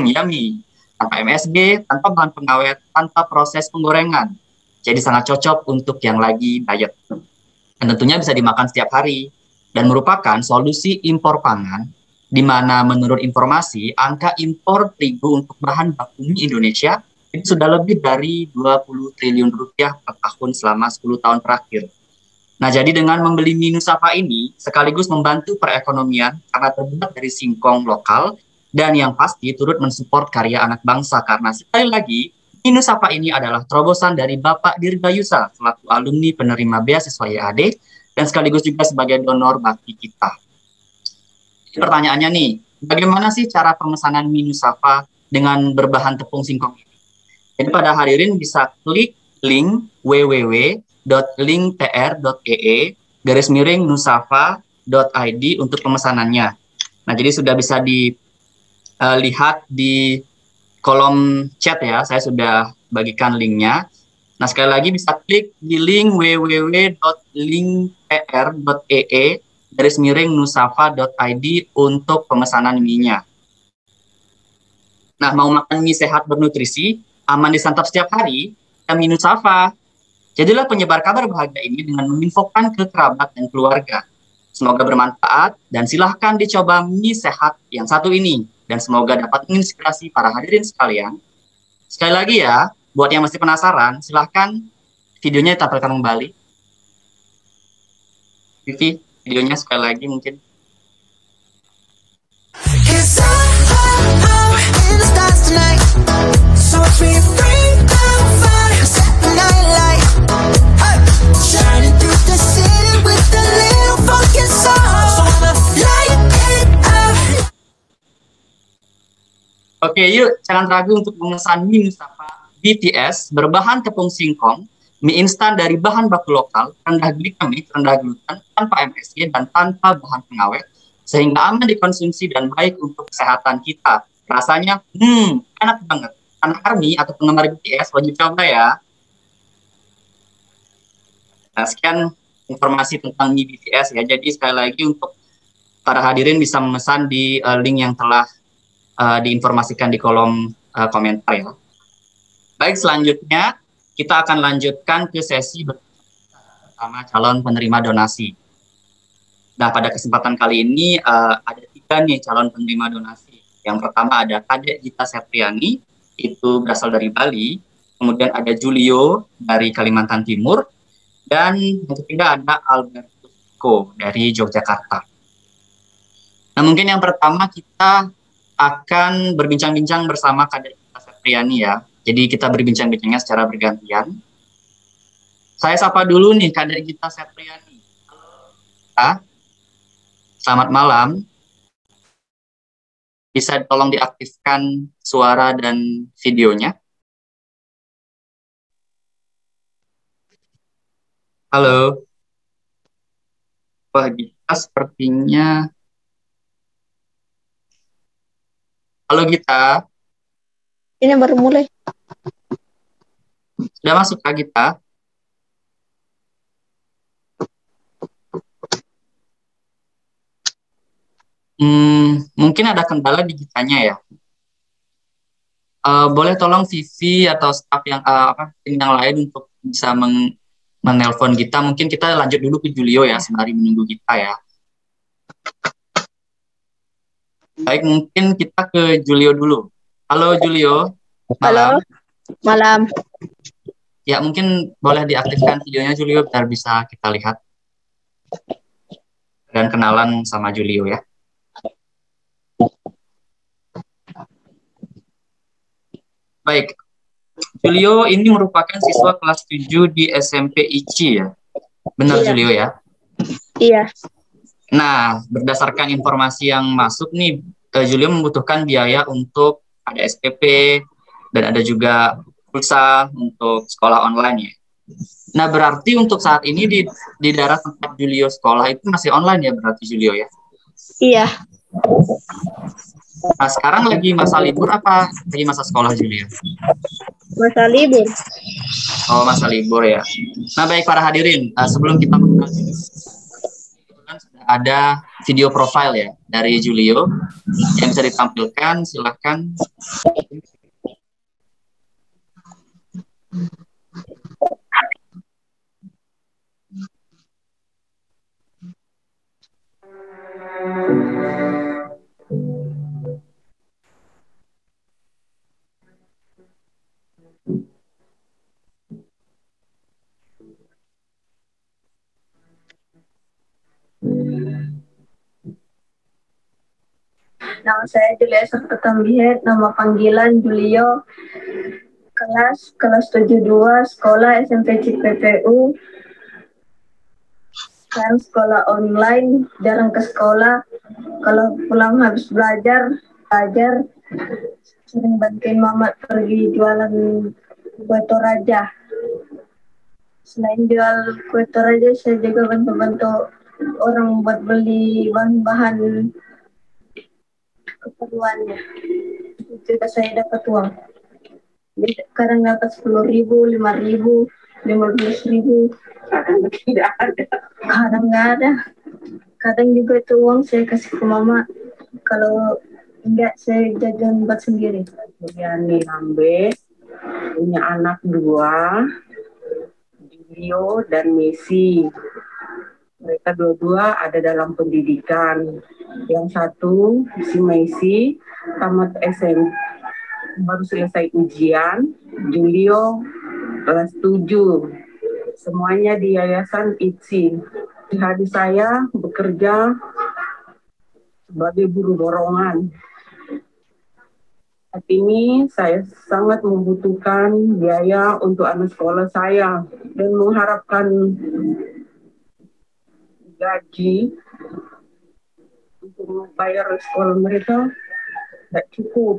Yummy. Tanpa MSG, tanpa bahan pengawet, tanpa proses penggorengan. Jadi sangat cocok untuk yang lagi diet. Dan tentunya bisa dimakan setiap hari. Dan merupakan solusi impor pangan, di mana menurut informasi, angka impor terigu untuk bahan baku mie Indonesia itu sudah lebih dari 20 triliun rupiah per tahun selama 10 tahun terakhir. Nah, jadi dengan membeli mie Nusafa ini, sekaligus membantu perekonomian karena terbuat dari singkong lokal, dan yang pasti turut mensupport karya anak bangsa, karena sekali lagi, mie Nusafa ini adalah terobosan dari Bapak Dirgayusa, selaku alumni penerima beasiswa YAD, dan sekaligus juga sebagai donor bakti kita. Pertanyaannya nih, bagaimana sih cara pemesanan mie Nusafa dengan berbahan tepung singkong ini? Jadi pada hadirin bisa klik link www.linktr.ee/nusafa.id untuk pemesanannya. Nah, jadi sudah bisa dilihat di kolom chat ya, saya sudah bagikan linknya. Nah, sekali lagi bisa klik di link www.linktr.ee/nusafa.id untuk pemesanan mie-nya. Nah, mau makan mie sehat bernutrisi, aman disantap setiap hari, ya mie Nusafa. Jadilah penyebar kabar bahagia ini dengan menginfokan ke kerabat dan keluarga. Semoga bermanfaat dan silahkan dicoba mie sehat yang satu ini. Dan semoga dapat menginspirasi para hadirin sekalian. Sekali lagi ya, buat yang masih penasaran, silahkan videonya ditampilkan kembali. Vivi, videonya sekali lagi mungkin. Oke, yuk jangan ragu untuk memesan mie Nusafa BTS berbahan tepung singkong, mie instan dari bahan baku lokal, rendah glikemik, rendah gluten, tanpa MSG dan tanpa bahan pengawet, sehingga aman dikonsumsi dan baik untuk kesehatan kita. Rasanya enak banget. Anak ARMY atau penggemar BTS wajib coba ya. Nah, sekian informasi tentang Mi BTS ya. Jadi sekali lagi untuk para hadirin bisa memesan di link yang telah diinformasikan di kolom komentar ya. Baik, selanjutnya kita akan lanjutkan ke sesi bersama calon penerima donasi. Nah, pada kesempatan kali ini ada 3 nih calon penerima donasi. Yang pertama ada Kadek Gita Septriani, itu berasal dari Bali. Kemudian ada Julio dari Kalimantan Timur. Dan yang ketiga ada Albertus Ko dari Yogyakarta. Nah, mungkin yang pertama kita akan berbincang-bincang bersama Kadek Gita Septriani ya. Jadi kita berbincang-bincangnya secara bergantian. Saya sapa dulu nih Kadek Gita Septriani. Halo. Selamat malam. Bisa tolong diaktifkan suara dan videonya? Halo. Wah, Gita sepertinya... Halo Gita. Ini baru mulai. Sudah masuk Kak Gita? Mungkin ada kendala di Gitanya ya. Boleh tolong Vivi atau staff yang yang lain untuk bisa menelpon Gita. Mungkin kita lanjut dulu ke Julio ya, sembari menunggu Gita ya. Baik, mungkin kita ke Julio dulu. Halo Julio. Malam. Halo. Malam. Ya, mungkin boleh diaktifkan videonya Julio biar bisa kita lihat. Dan kenalan sama Julio ya. Baik. Julio ini merupakan siswa kelas 7 di SMP ICI ya. Benar Julio ya? Iya. Nah, berdasarkan informasi yang masuk nih, Julio membutuhkan biaya untuk ada SPP dan ada juga pulsa untuk sekolah online ya. Nah, berarti untuk saat ini di daerah tempat Julio sekolah itu masih online ya berarti Julio ya? Iya. Nah, sekarang lagi masa libur apa lagi masa sekolah Julio? Masa libur. Oh, masa libur ya. Nah, baik para hadirin, sebelum kita mulai ada video profile ya dari Julio yang bisa ditampilkan, silahkan. Nama saya Julia Serketambihet, nama panggilan Julio, kelas 72, sekolah SMP CPPU. Sekarang sekolah online, jarang ke sekolah. Kalau pulang habis belajar, sering bantuin mama pergi jualan kue Toraja. Selain jual kue Toraja, saya juga bantu-bantu orang buat beli bahan-bahan keperluannya. Juga saya dapat uang. Jadi kadang dapat 10.000, 5.000, 15.000. Kadang tidak ada. Kadang nggak ada. Kadang juga itu uang saya kasih ke mama. Kalau enggak, saya jajan buat sendiri. Yani Lambe punya anak 2, Julio dan Messi. Mereka dua-dua ada dalam pendidikan. Yang satu, si Messi, tamat SM, baru selesai ujian. Julio kelas 7. Semuanya di Yayasan ITSI. Di hari saya bekerja sebagai buruh borongan. Saat ini saya sangat membutuhkan biaya untuk anak sekolah saya dan mengharapkan gaji untuk membayar sekolah mereka tidak cukup.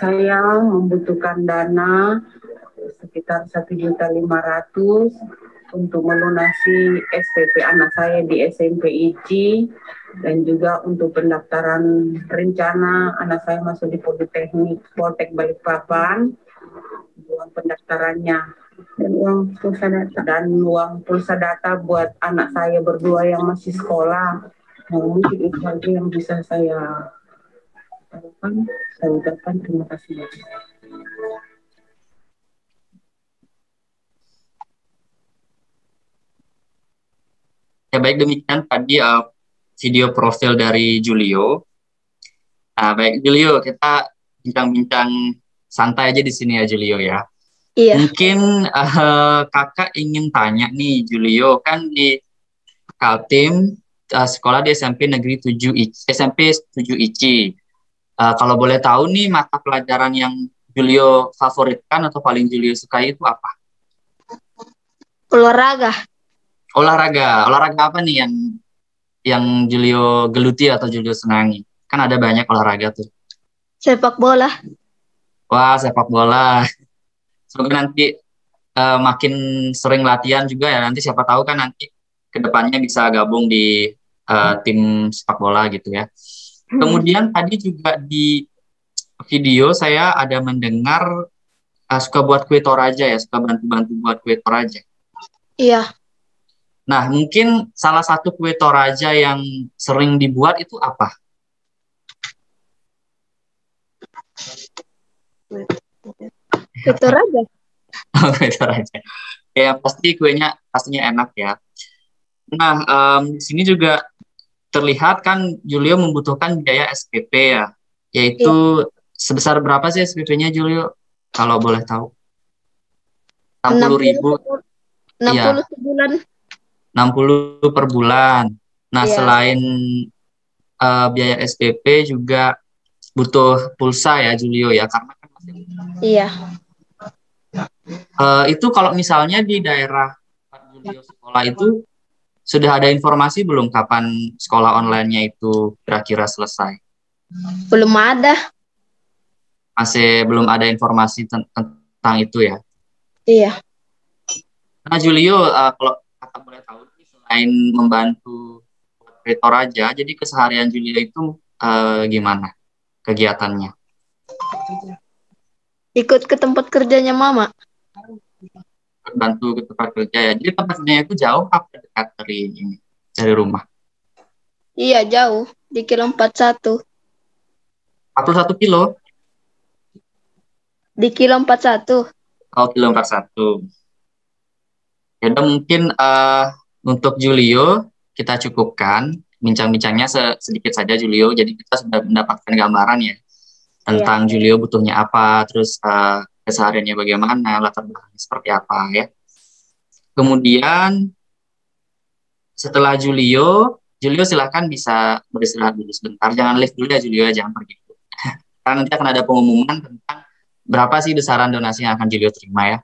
Saya membutuhkan dana sekitar 1.500.000 untuk melunasi SPP anak saya di SMP ICI dan juga untuk pendaftaran rencana anak saya masuk di Poltek Balikpapan, pendaftarannya. dan uang pulsa data buat anak saya berdua yang masih sekolah. Nah, mungkin itu saja yang bisa saya lakukan. Saya ucapkan terima kasih. Ya baik, demikian tadi video profil dari Julio. Nah, baik Julio, kita bincang-bincang santai aja di sini ya Julio ya. Iya. Mungkin kakak ingin tanya nih Julio, kan di Kaltim sekolah di SMP Negeri 7 IC, SMP 7 IC. Kalau boleh tahu nih mata pelajaran yang Julio favoritkan atau paling Julio sukai itu apa? Olahraga. Olahraga apa nih yang Julio geluti atau Julio senangi? Kan ada banyak olahraga tuh. Sepak bola. Wah, sepak bola. Semoga nanti makin sering latihan juga ya. Nanti siapa tahu kan nanti kedepannya bisa gabung di tim sepak bola gitu ya. Kemudian tadi juga di video saya ada mendengar suka buat kue Toraja ya, suka bantu-bantu buat kue Toraja. Iya. Nah, mungkin salah satu kue Toraja yang sering dibuat itu apa? Kue Toraja. Kue Toraja. Ya, pasti kuenya pastinya enak ya. Nah, di sini juga terlihat kan Julio membutuhkan biaya SPP ya, yaitu sebesar berapa sih SPP-nya Julio? Kalau boleh tahu. 60.000. 60 sebulan. 60 per bulan. Nah, Iya. selain biaya SPP juga butuh pulsa ya Julio ya, karena kan Iya. itu kalau misalnya di daerah Julio sekolah itu sudah ada informasi belum kapan sekolah online-nya itu kira-kira selesai? Belum ada. Masih belum ada informasi tentang itu ya. Iya. Nah Julio, kalau kakak boleh tahu nih, selain membantu kue Toraja, jadi keseharian Julio itu gimana kegiatannya? Ikut ke tempat kerjanya mama. Bantu ke tempat kerja ya. Jadi tempat kerjanya itu jauh apa dekat dari rumah? Iya, jauh. Di kilo 41. 41 kilo? Di kilo 41. Oh, kilo 41. Ya udah, mungkin untuk Julio kita cukupkan bincang-bincangnya sedikit saja Julio. Jadi kita sudah mendapatkan gambaran ya tentang Julio butuhnya apa, terus kesehariannya bagaimana, latar belakangnya seperti apa ya. Kemudian setelah Julio silahkan bisa beristirahat dulu sebentar. Jangan live dulu ya Julio, jangan pergi dulu. Karena nanti akan ada pengumuman tentang berapa sih besaran donasi yang akan Julio terima ya.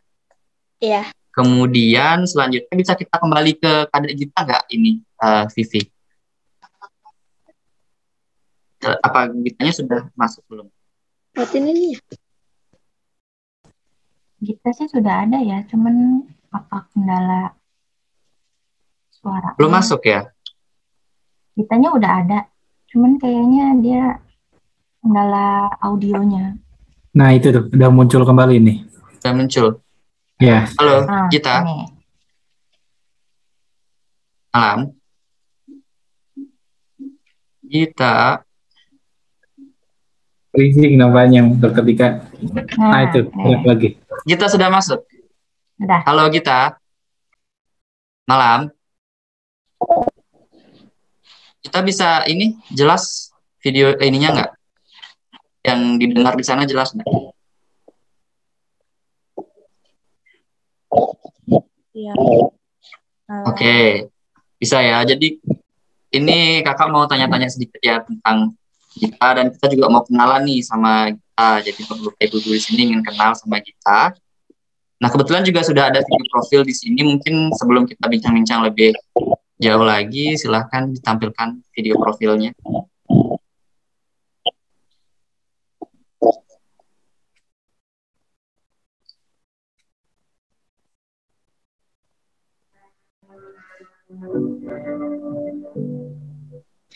Iya. Kemudian selanjutnya bisa kita kembali ke Kadek Gita nggak ini, Vivi? Apa Gitanya sudah masuk belum? Matiin ini ya. Gita sih sudah ada ya, cuman apa kendala suara? Belum masuk ya? Gitanya udah ada, cuman kayaknya dia kendala audionya. Nah itu tuh, udah muncul kembali nih. Udah muncul. Ya. Halo, Gita. Malam. Gita. Rising nampaknya ketika. Nah itu, lagi. Gita sudah masuk. Udah. Halo Gita. Malam. Kita bisa ini jelas video ininya nggak? Yang didengar di sana jelas nggak? Iya. Oke, bisa ya. Jadi ini kakak mau tanya-tanya sedikit ya tentang Gita, dan kita juga mau kenalan nih sama Gita. Jadi ibu di sini ingin kenal sama Gita. Nah kebetulan juga sudah ada video profil di sini. Mungkin sebelum kita bincang-bincang lebih jauh lagi, silahkan ditampilkan video profilnya.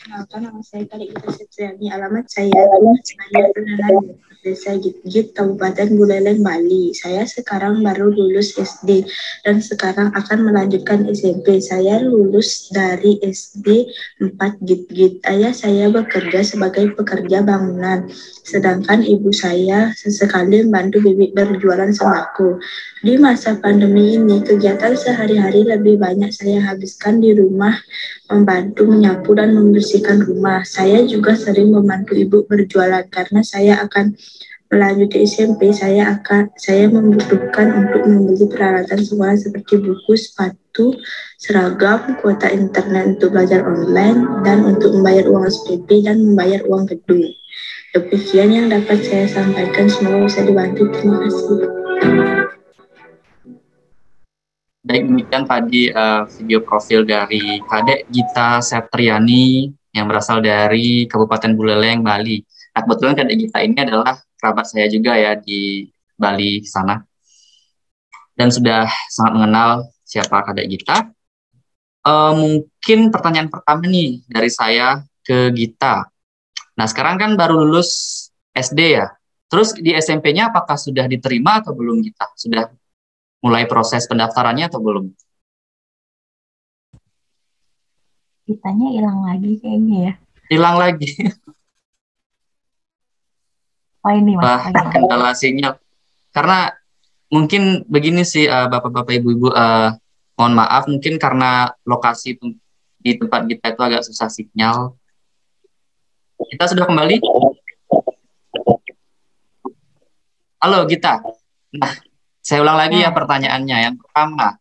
Perkenalkan, nama saya Kak Gita Setriani. Alamat saya Desa Git-Git, Kabupaten Buleleng, Bali. Saya sekarang baru lulus SD dan sekarang akan melanjutkan SMP. Saya lulus dari SD 4 Git-Git. Ayah saya bekerja sebagai pekerja bangunan, sedangkan ibu saya sesekali membantu bibi berjualan sembako. Di masa pandemi ini, kegiatan sehari-hari lebih banyak saya habiskan di rumah, membantu menyapu dan membersihkan rumah. Saya juga sering membantu ibu berjualan karena saya akan melanjutkan SMP. Saya membutuhkan untuk membeli peralatan sekolah seperti buku, sepatu, seragam, kuota internet untuk belajar online, dan untuk membayar uang SPP dan membayar uang gedung. Demikian yang dapat saya sampaikan, semoga bisa dibantu. Terima kasih. Baik, demikian tadi video profil dari Kadek Gita Setriani yang berasal dari Kabupaten Buleleng, Bali. Nah, kebetulan Kadek Gita ini adalah kerabat saya juga ya di Bali sana. Dan sudah sangat mengenal siapa Kadek Gita. Mungkin pertanyaan pertama nih dari saya ke Gita. Nah, sekarang kan baru lulus SD ya. Terus di SMP-nya apakah sudah diterima atau belum, Gita? Sudah mulai proses pendaftarannya atau belum? Gitanya hilang lagi kayaknya ya. Hilang lagi. Oh ini Mas. Wah, kendala sinyal. Karena mungkin begini sih Bapak-bapak, Ibu-ibu, mohon maaf mungkin karena lokasi di tempat kita itu agak susah sinyal. Kita sudah kembali? Halo Gita. Nah, saya ulang lagi ya pertanyaannya. Yang pertama,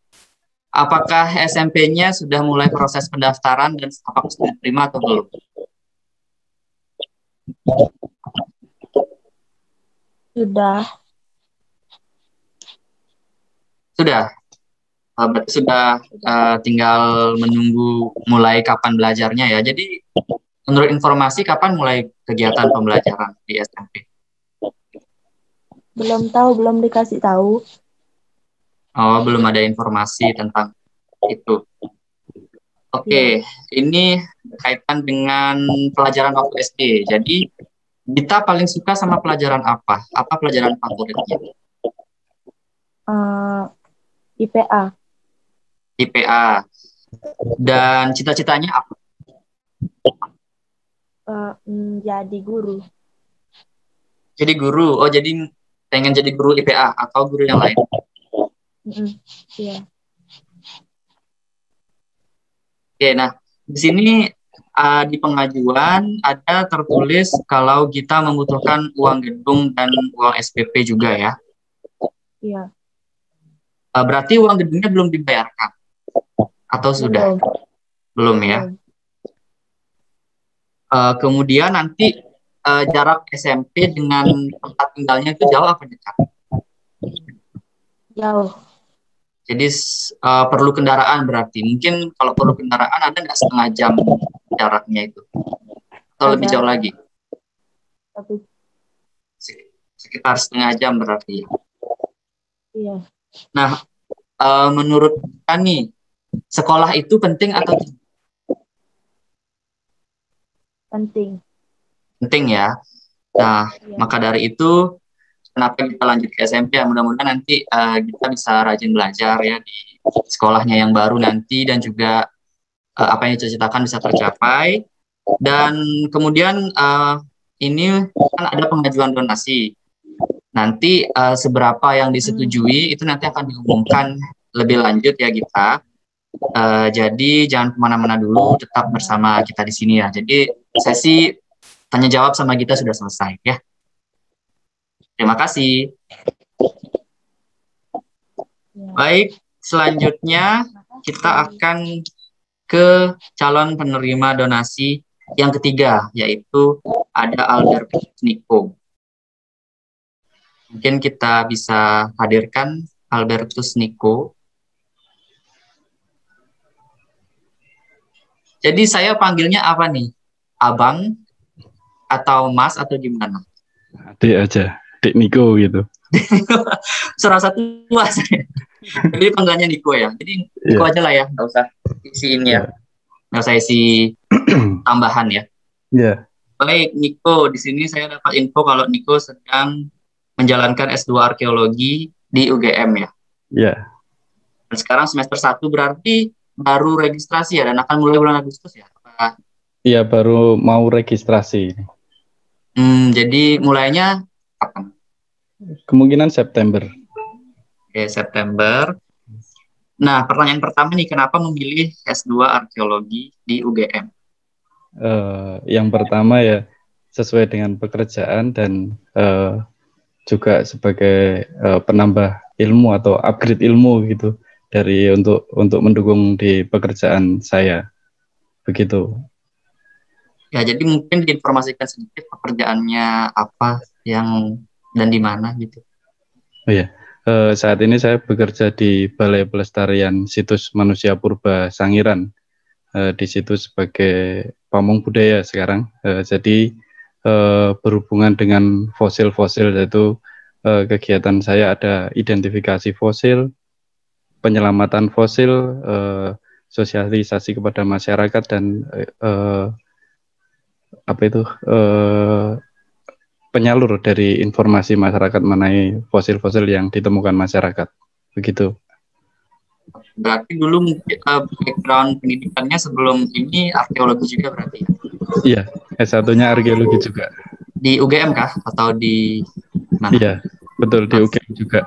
apakah SMP-nya sudah mulai proses pendaftaran dan apakah sudah diterima atau belum? Sudah. Sudah. Berarti sudah tinggal menunggu mulai kapan belajarnya ya. Jadi menurut informasi kapan mulai kegiatan pembelajaran di SMP? Belum tahu, belum dikasih tahu. Oh, belum ada informasi tentang itu. Oke, ini berkaitan dengan pelajaran waktu SD. Jadi, Gita paling suka sama pelajaran apa? Apa pelajaran favoritnya? IPA. IPA. Dan cita-citanya apa? Jadi guru. Jadi guru. Oh, jadi pengen jadi guru IPA atau guru yang lain? Iya. Oke, nah di sini di pengajuan ada tertulis kalau kita membutuhkan uang gedung dan uang SPP juga ya. Iya. Berarti uang gedungnya belum dibayarkan atau sudah? Belum ya. Kemudian nanti jarak SMP dengan tempat tinggalnya itu jauh apa dekat? Jauh. Jadi perlu kendaraan berarti. Mungkin kalau perlu kendaraan ada nggak setengah jam jaraknya itu? Atau lebih jauh lagi? Sekitar setengah jam berarti. Iya. Nah, menurut kita nih, sekolah itu penting atau tidak? Penting. Penting ya. Nah, maka dari itu kenapa kita lanjut ke SMP ya, mudah-mudahan nanti kita bisa rajin belajar ya di sekolahnya yang baru nanti, dan juga apa yang dicita-citakan bisa tercapai. Dan kemudian ini kan ada pengajuan donasi. Nanti seberapa yang disetujui itu nanti akan diumumkan lebih lanjut ya kita. Jadi jangan kemana-mana dulu, tetap bersama kita di sini ya. Jadi sesi tanya jawab sama kita sudah selesai ya. Terima kasih. Baik, selanjutnya kita akan ke calon penerima donasi yang ketiga, yaitu ada Albertus Niko. Mungkin kita bisa hadirkan Albertus Niko. Jadi saya panggilnya apa nih? Abang atau Mas atau gimana? Adik aja, Adik Niko gitu. Serasa tua saya. Jadi panggilannya Niko ya. Jadi Niko aja lah ya, nggak usah isi ini ya. Nggak usah isi tambahan ya. Iya. Baik, Niko, di sini saya dapat info kalau Niko sedang menjalankan S2 Arkeologi di UGM ya. Iya. Dan sekarang semester 1 berarti baru registrasi ya, dan akan mulai bulan Agustus ya? Iya, baru mau registrasi. Jadi mulainya kapan? Kemungkinan September. Oke, September. Nah, pertanyaan pertama nih, kenapa memilih S2 Arkeologi di UGM? Yang pertama ya, sesuai dengan pekerjaan dan juga sebagai penambah ilmu atau upgrade ilmu gitu, dari untuk mendukung di pekerjaan saya. Begitu. Ya, jadi mungkin diinformasikan sedikit pekerjaannya apa yang dan di mana gitu. Oh ya, saat ini saya bekerja di Balai Pelestarian Situs Manusia Purba Sangiran. Di situ sebagai pamong budaya sekarang. Jadi berhubungan dengan fosil-fosil, yaitu kegiatan saya ada identifikasi fosil, penyelamatan fosil, sosialisasi kepada masyarakat, dan penyalur dari informasi masyarakat mengenai fosil-fosil yang ditemukan masyarakat. Begitu. Berarti dulu background pendidikannya sebelum ini arkeologi juga berarti? Iya, S1-nya arkeologi juga. Di UGM kah? Atau di mana? Iya, betul, di UGM juga.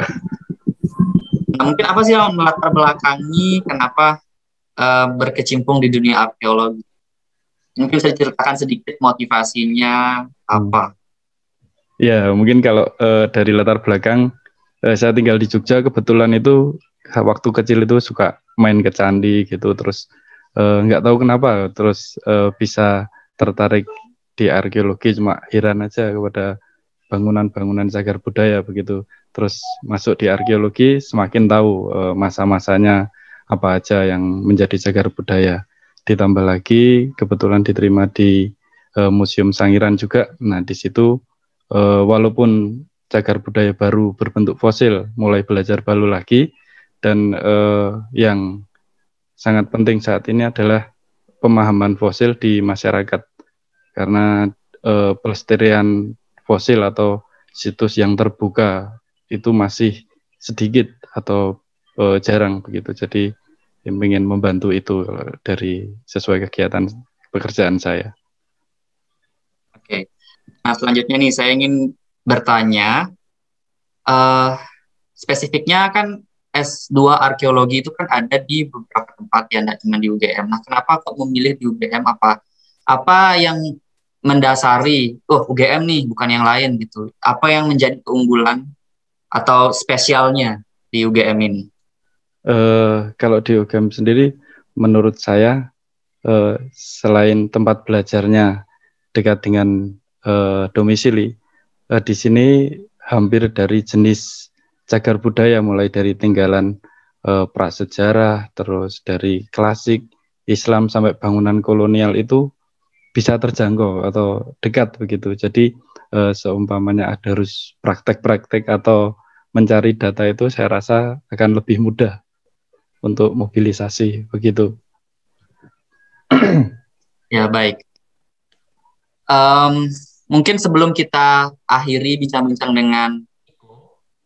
Nah, mungkin apa sih yang melatar belakangi kenapa berkecimpung di dunia arkeologi? Mungkin bisa diceritakan sedikit motivasinya apa? Ya, mungkin kalau dari latar belakang, saya tinggal di Jogja, kebetulan itu waktu kecil itu suka main ke candi gitu, terus nggak tahu kenapa, terus bisa tertarik di arkeologi, cuma heran aja kepada bangunan-bangunan cagar budaya begitu. Terus masuk di arkeologi, semakin tahu masa-masanya apa aja yang menjadi cagar budaya. Ditambah lagi kebetulan diterima di Museum Sangiran juga. Nah, di situ walaupun cagar budaya baru berbentuk fosil, mulai belajar baru lagi. Dan yang sangat penting saat ini adalah pemahaman fosil di masyarakat, karena pelestarian fosil atau situs yang terbuka itu masih sedikit atau jarang begitu. Jadi ingin membantu itu dari sesuai kegiatan pekerjaan saya. Oke. Nah, selanjutnya nih saya ingin bertanya, spesifiknya kan S2 Arkeologi itu kan ada di beberapa tempat ya, tidak cuma di UGM. Nah, kenapa kok memilih di UGM? Apa yang mendasari, UGM nih, bukan yang lain gitu? Apa yang menjadi keunggulan atau spesialnya di UGM ini? Kalau di UGM sendiri, menurut saya, selain tempat belajarnya dekat dengan domisili, di sini hampir dari jenis cagar budaya, mulai dari tinggalan prasejarah, terus dari klasik, Islam, sampai bangunan kolonial itu bisa terjangkau atau dekat begitu. Jadi seumpamanya ada harus praktek-praktek atau mencari data itu, saya rasa akan lebih mudah untuk mobilisasi begitu. Ya, baik. Mungkin sebelum kita akhiri bincang-bincang dengan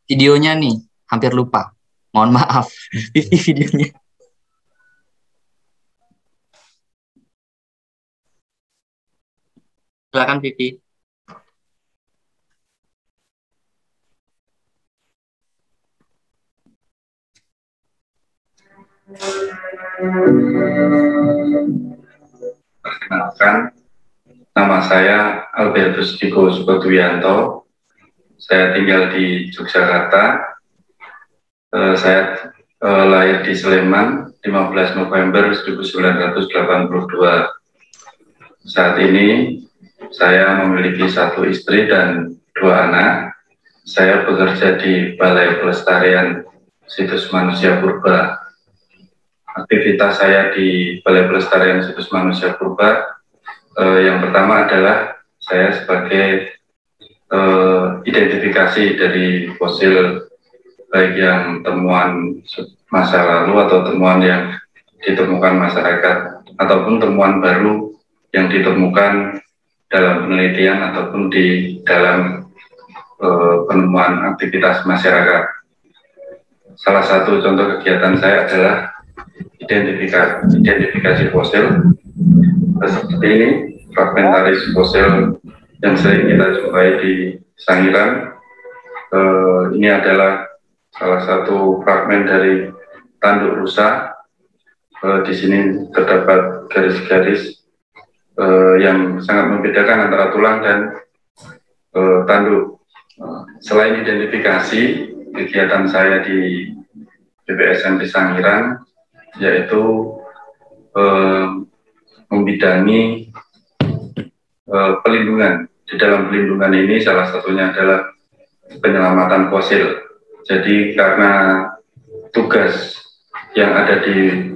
videonya nih, hampir lupa. Mohon maaf, videonya. Silakan Vivi. Perkenalkan, nama saya Albertus Diko Sukoduyanto. Saya tinggal di Yogyakarta. Saya lahir di Sleman 15 November 1982. Saat ini saya memiliki 1 istri dan 2 anak. Saya bekerja di Balai Pelestarian Situs Manusia Purba. Aktivitas saya di Balai Pelestarian Situs Manusia Purba, yang pertama adalah saya sebagai identifikasi dari fosil, baik yang temuan masa lalu atau temuan yang ditemukan masyarakat, ataupun temuan baru yang ditemukan dalam penelitian ataupun di dalam penemuan aktivitas masyarakat. Salah satu contoh kegiatan saya adalah identifikasi fosil. Seperti ini, fragmentaris fosil yang sering kita jumpai di Sangiran. Ini adalah salah satu fragmen dari tanduk rusa. Di sini terdapat garis-garis yang sangat membedakan antara tulang dan tanduk. Selain identifikasi, kegiatan saya di BPSMP Sangiran yaitu membidangi pelindungan. Di dalam pelindungan ini salah satunya adalah penyelamatan fosil. Jadi karena tugas yang ada di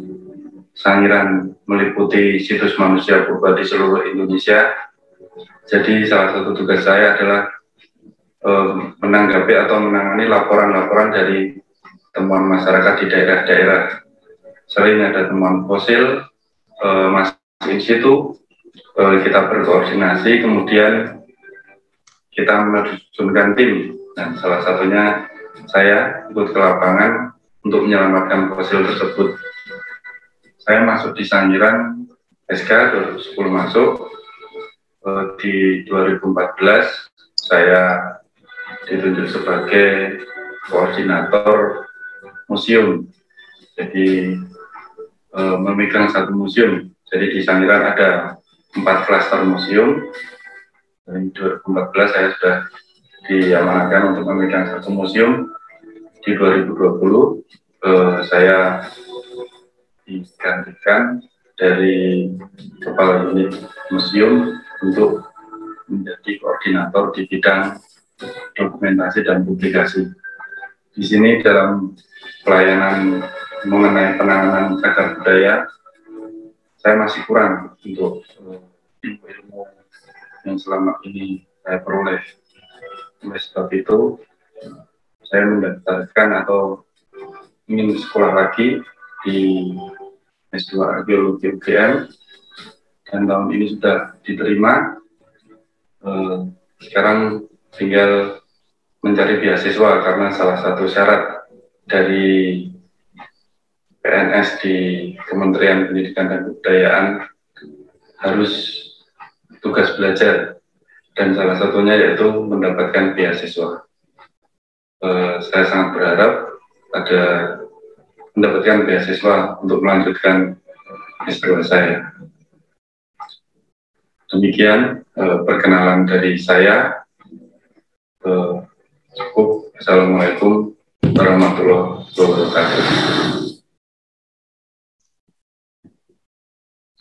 Sangiran meliputi situs manusia purba di seluruh Indonesia, jadi salah satu tugas saya adalah menanggapi atau menangani laporan-laporan dari temuan masyarakat di daerah-daerah. Sering ada temuan fosil, masuk in situ, kita berkoordinasi, kemudian kita menerjunkan tim. Dan salah satunya saya ikut ke lapangan untuk menyelamatkan fosil tersebut. Saya masuk di Sangiran, SK 2010 masuk, di 2014 saya ditunjuk sebagai koordinator museum. Jadi memegang satu museum. Jadi di Sangiran ada 4 klaster museum. Dan 2014 saya sudah diamanahkan untuk memegang satu museum. Di 2020 saya digantikan dari kepala unit museum untuk menjadi koordinator di bidang dokumentasi dan publikasi. Di sini dalam pelayanan mengenai penanganan cagar budaya, saya masih kurang untuk ilmu yang selama ini saya peroleh. Oleh sebab itu, saya mendaftarkan atau ingin sekolah lagi di S2 Arkeologi UGM, dan tahun ini sudah diterima. Sekarang tinggal mencari beasiswa karena salah satu syarat dari PNS di Kementerian Pendidikan dan Kebudayaan harus tugas belajar, dan salah satunya yaitu mendapatkan beasiswa. Saya sangat berharap ada mendapatkan beasiswa untuk melanjutkan S2 saya. Demikian perkenalan dari saya. Cukup. Assalamualaikum warahmatullahi wabarakatuh.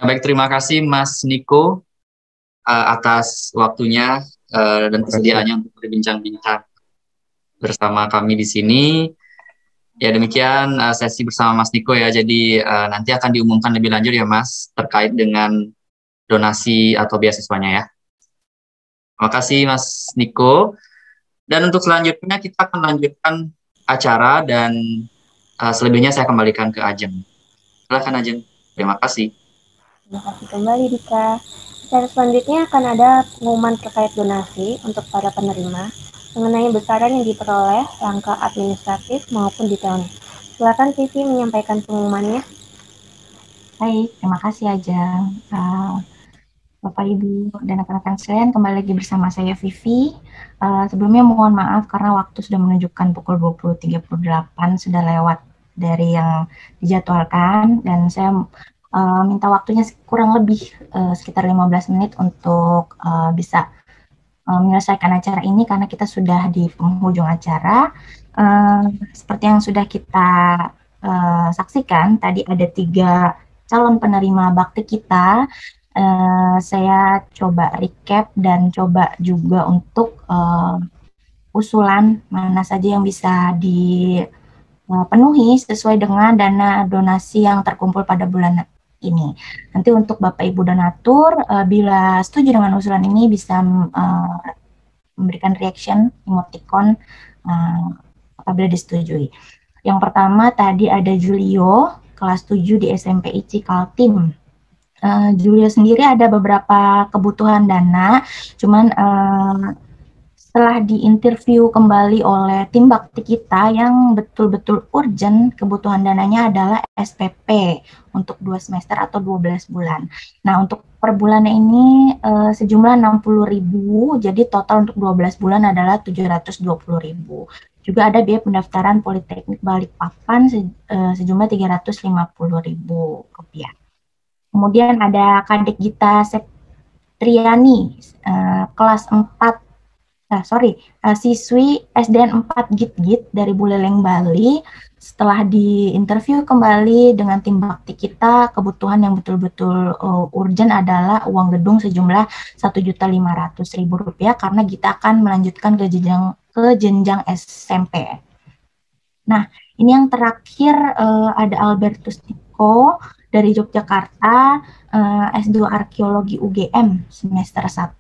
Baik, terima kasih Mas Niko atas waktunya dan kesediaannya untuk berbincang-bincang bersama kami di sini. Ya, demikian sesi bersama Mas Niko ya. Jadi nanti akan diumumkan lebih lanjut ya Mas terkait dengan donasi atau beasiswanya ya. Terima kasih Mas Niko. Dan untuk selanjutnya kita akan lanjutkan acara dan selebihnya saya kembalikan ke Ajeng. Silakan Ajeng. Terima kasih. Terima kasih kembali Dika. Acara selanjutnya akan ada pengumuman terkait donasi untuk para penerima mengenai besaran yang diperoleh, langkah administratif maupun detailnya. Silakan Vivi menyampaikan pengumumannya. Baik, terima kasih Ajeng. Bapak, Ibu, dan rekan-rekan sekalian, kembali lagi bersama saya Vivi. Sebelumnya mohon maaf karena waktu sudah menunjukkan pukul 20.38, sudah lewat dari yang dijadwalkan, dan saya minta waktunya kurang lebih sekitar 15 menit untuk bisa menyelesaikan acara ini karena kita sudah di penghujung acara. Seperti yang sudah kita saksikan, tadi ada 3 calon penerima bakti kita. Saya coba recap dan coba juga untuk usulan mana saja yang bisa dipenuhi sesuai dengan dana donasi yang terkumpul pada bulan ini. Nanti untuk Bapak Ibu donatur, bila setuju dengan usulan ini bisa memberikan reaction emoticon apabila disetujui. Yang pertama tadi ada Julio, kelas 7 di SMP ICI Kaltim. Julia sendiri ada beberapa kebutuhan dana, cuman setelah diinterview kembali oleh tim bakti kita yang betul-betul urgent, kebutuhan dananya adalah SPP untuk 2 semester atau 12 bulan. Nah, untuk per bulannya ini sejumlah 60.000, jadi total untuk 12 bulan adalah 720.000. Juga ada biaya pendaftaran Politeknik Balikpapan sejumlah 350.000 rupiah. Kemudian ada Kadek Gita Septriani, kelas 4, siswi SDN 4 Git-Git dari Buleleng, Bali. Setelah diinterview kembali dengan tim bakti kita, kebutuhan yang betul-betul urgent adalah uang gedung sejumlah Rp1.500.000 karena kita akan melanjutkan ke jenjang SMP. Nah, ini yang terakhir ada Albertus Niko dari Yogyakarta, S2 Arkeologi UGM semester 1.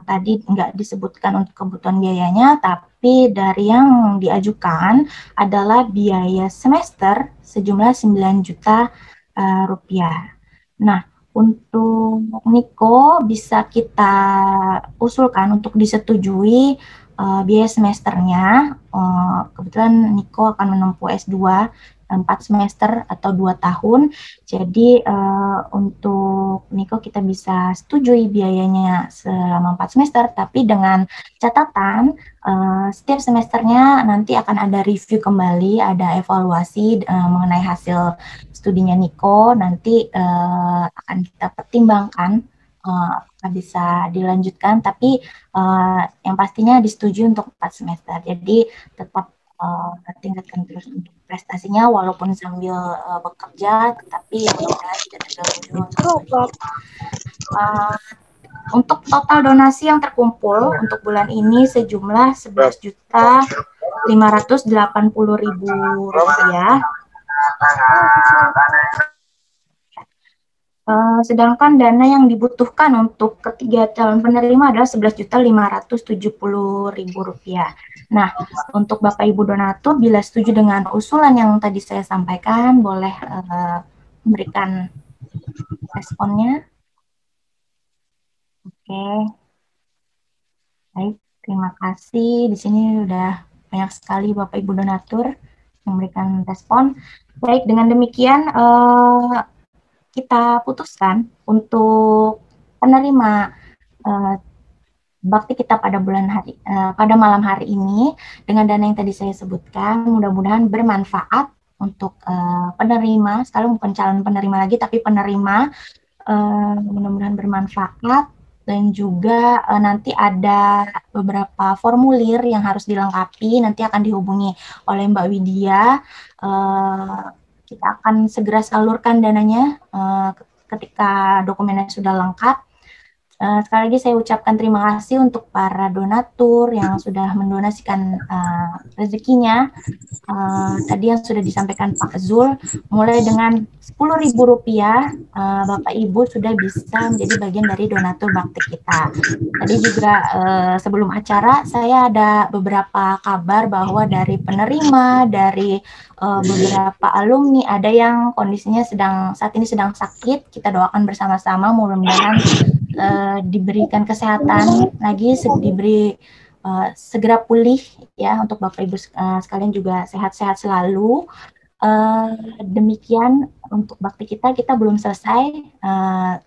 Tadi nggak disebutkan untuk kebutuhan biayanya, tapi dari yang diajukan adalah biaya semester sejumlah 9 juta rupiah. Nah, untuk Niko bisa kita usulkan untuk disetujui biaya semesternya. Kebetulan Niko akan menempuh S2 4 semester atau 2 tahun. Jadi untuk Niko kita bisa setujui biayanya selama 4 semester, tapi dengan catatan setiap semesternya nanti akan ada review kembali, ada evaluasi mengenai hasil studinya Niko, nanti akan kita pertimbangkan apakah bisa dilanjutkan, tapi yang pastinya disetujui untuk 4 semester. Jadi tetap tingkatkan terus untuk prestasinya walaupun sambil bekerja, tetapi mudah-mudahan tidak terganggu. Untuk total donasi yang terkumpul untuk bulan ini sejumlah Rp11.580.000. Sedangkan dana yang dibutuhkan untuk ketiga calon penerima adalah Rp11.570.000. Nah, untuk Bapak Ibu donatur, bila setuju dengan usulan yang tadi saya sampaikan, boleh memberikan responnya. Oke, baik, terima kasih. Di sini sudah banyak sekali Bapak Ibu donatur yang memberikan respon. Baik, dengan demikian kita putuskan untuk penerima bakti kita pada pada malam hari ini dengan dana yang tadi saya sebutkan. Mudah-mudahan bermanfaat untuk penerima, sekarang bukan calon penerima lagi tapi penerima. Mudah-mudahan bermanfaat, dan juga nanti ada beberapa formulir yang harus dilengkapi, nanti akan dihubungi oleh Mbak Widya. Kita akan segera salurkan dananya ketika dokumennya sudah lengkap. Sekali lagi saya ucapkan terima kasih untuk para donatur yang sudah mendonasikan rezekinya. Tadi yang sudah disampaikan Pak Zul, mulai dengan Rp10.000, Bapak Ibu sudah bisa menjadi bagian dari donatur bakti kita. Tadi juga sebelum acara saya ada beberapa kabar bahwa dari penerima, dari beberapa alumni ada yang kondisinya saat ini sedang sakit. Kita doakan bersama-sama, mudah-mudahan diberikan kesehatan lagi, diberi segera pulih ya untuk Bapak Ibu sekalian, juga sehat-sehat selalu. Demikian untuk bakti kita belum selesai.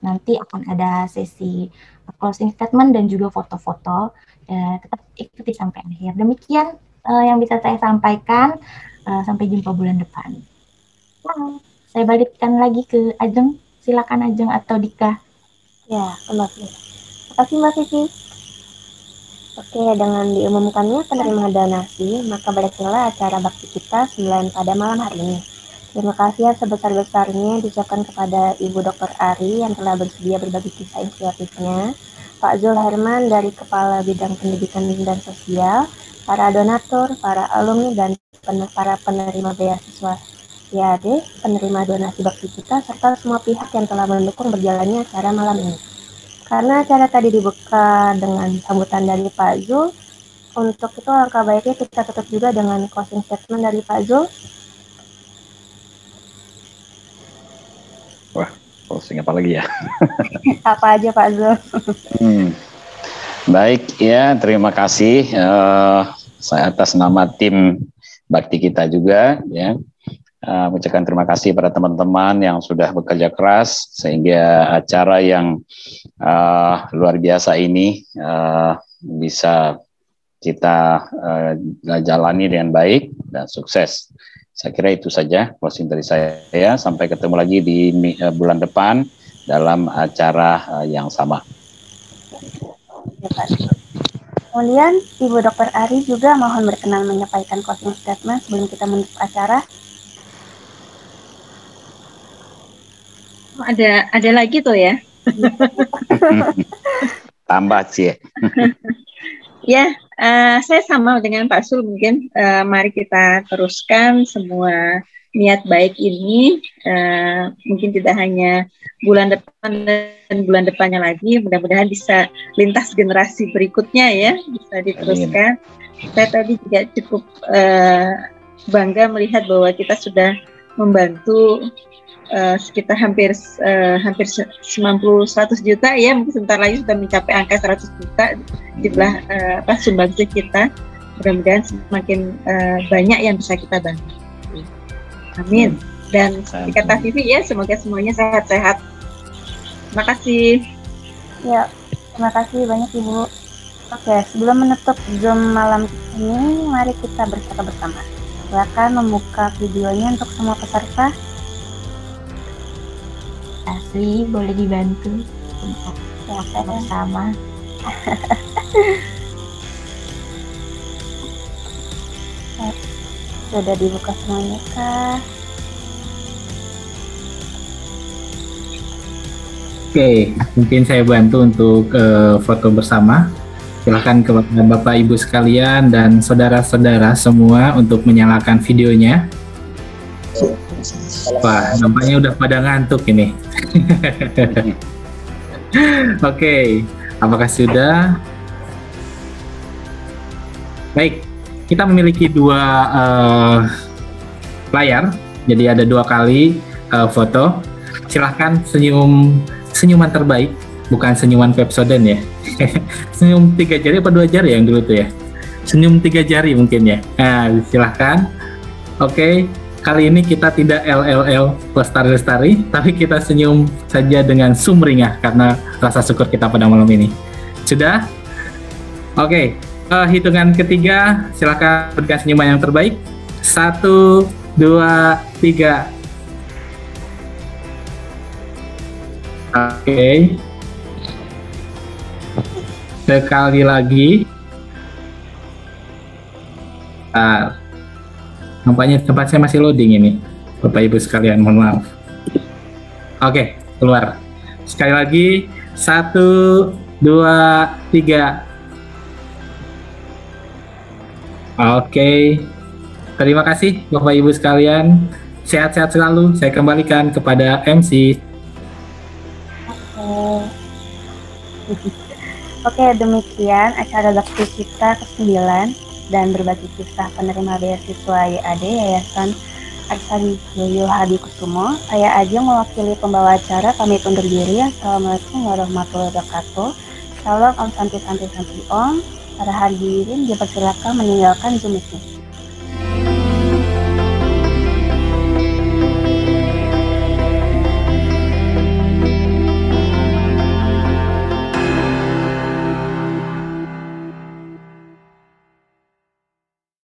Nanti akan ada sesi closing statement dan juga foto-foto. Tetap ikuti sampai akhir. Demikian yang bisa saya sampaikan. Sampai jumpa bulan depan. Saya balikkan lagi ke Ajeng. Silakan Ajeng atau Dika. Ya, terima kasih Mbak Vivi. Oke, dengan diumumkannya penerima donasi, maka berakhirlah acara bakti kita 9 pada malam hari ini. Terima kasih yang sebesar-besarnya diucapkan kepada Ibu Dr. Ari yang telah bersedia berbagi kisah inspiratifnya, Pak Zul Herman dari Kepala Bidang Pendidikan dan Sosial, para donatur, para alumni, dan para penerima beasiswa YAD, penerima donasi bakti kita, serta semua pihak yang telah mendukung berjalannya acara malam ini. Karena acara tadi dibuka dengan sambutan dari Pak Zul, untuk itu langkah baiknya kita tutup juga dengan closing statement dari Pak Zul. Wah, closing apa lagi ya? Apa aja Pak Zul? Baik ya, terima kasih. Saya atas nama tim bakti kita juga ya, mengucapkan terima kasih pada teman-teman yang sudah bekerja keras sehingga acara yang luar biasa ini bisa kita jalani dengan baik dan sukses. Saya kira itu saja closing dari saya. Sampai ketemu lagi di bulan depan dalam acara yang sama. Kemudian Ibu Dr. Ari juga mohon berkenan menyampaikan closing statement sebelum kita menutup acara. Ada lagi tuh ya? Tambah sih. Ya, saya sama dengan Pak Sul mungkin. Mari kita teruskan semua niat baik ini. Mungkin tidak hanya bulan depan dan bulan depannya lagi, mudah-mudahan bisa lintas generasi berikutnya ya, bisa diteruskan. Saya tadi juga cukup bangga melihat bahwa kita sudah membantu sekitar hampir 100 juta ya, mungkin sebentar lagi sudah mencapai angka 100 juta jumlah sumbangsih kita. Mudah-mudahan semakin banyak yang bisa kita bantu. Amin. Dan kata Vivi ya, semoga semuanya sehat-sehat. Terima kasih. Ya, terima kasih banyak Ibu. Oke, sebelum menutup Zoom malam ini, mari kita berkata bersama. Silakan membuka videonya untuk semua peserta. Asli, boleh dibantu untuk berkata bersama. Sudah dibuka semuanya kah? Oke, mungkin saya bantu untuk foto bersama. Silahkan kepada Bapak Ibu sekalian dan saudara-saudara semua untuk menyalakan videonya. Wah, nampaknya udah pada ngantuk ini. Oke, apakah sudah? Baik, kita memiliki dua layar, jadi ada 2 kali foto. Silahkan senyuman terbaik, bukan senyuman Pepsodent ya. Senyum 3 jari apa 2 jari yang dulu tuh ya? Senyum 3 jari mungkin ya. Nah, silahkan. Oke, kali ini kita tidak LLL lestari-lestari, tapi kita senyum saja dengan sumringah karena rasa syukur kita pada malam ini. Sudah? Oke, hitungan ketiga, silahkan berikan senyuman yang terbaik. 1, 2, 3. Oke. Sekali lagi. Nampaknya tempat saya masih loading ini, Bapak Ibu sekalian, mohon maaf. Oke, keluar. Sekali lagi, 1, 2, 3. Oke. Terima kasih Bapak Ibu sekalian. Sehat-sehat selalu. Saya kembalikan kepada MC. Oke, demikian acara bakti kita ke-9 dan berbagi kisah penerima beasiswa YAD Yayasan Arsari Yoyo Hadi Kusumo. Saya Ajeng mewakili pembawa acara, pamit undur diri. Assalamualaikum warahmatullahi wabarakatuh. Salam Om Santi Santi Santi Om. Para hadirin dipersilakan meninggalkan Zoom meeting.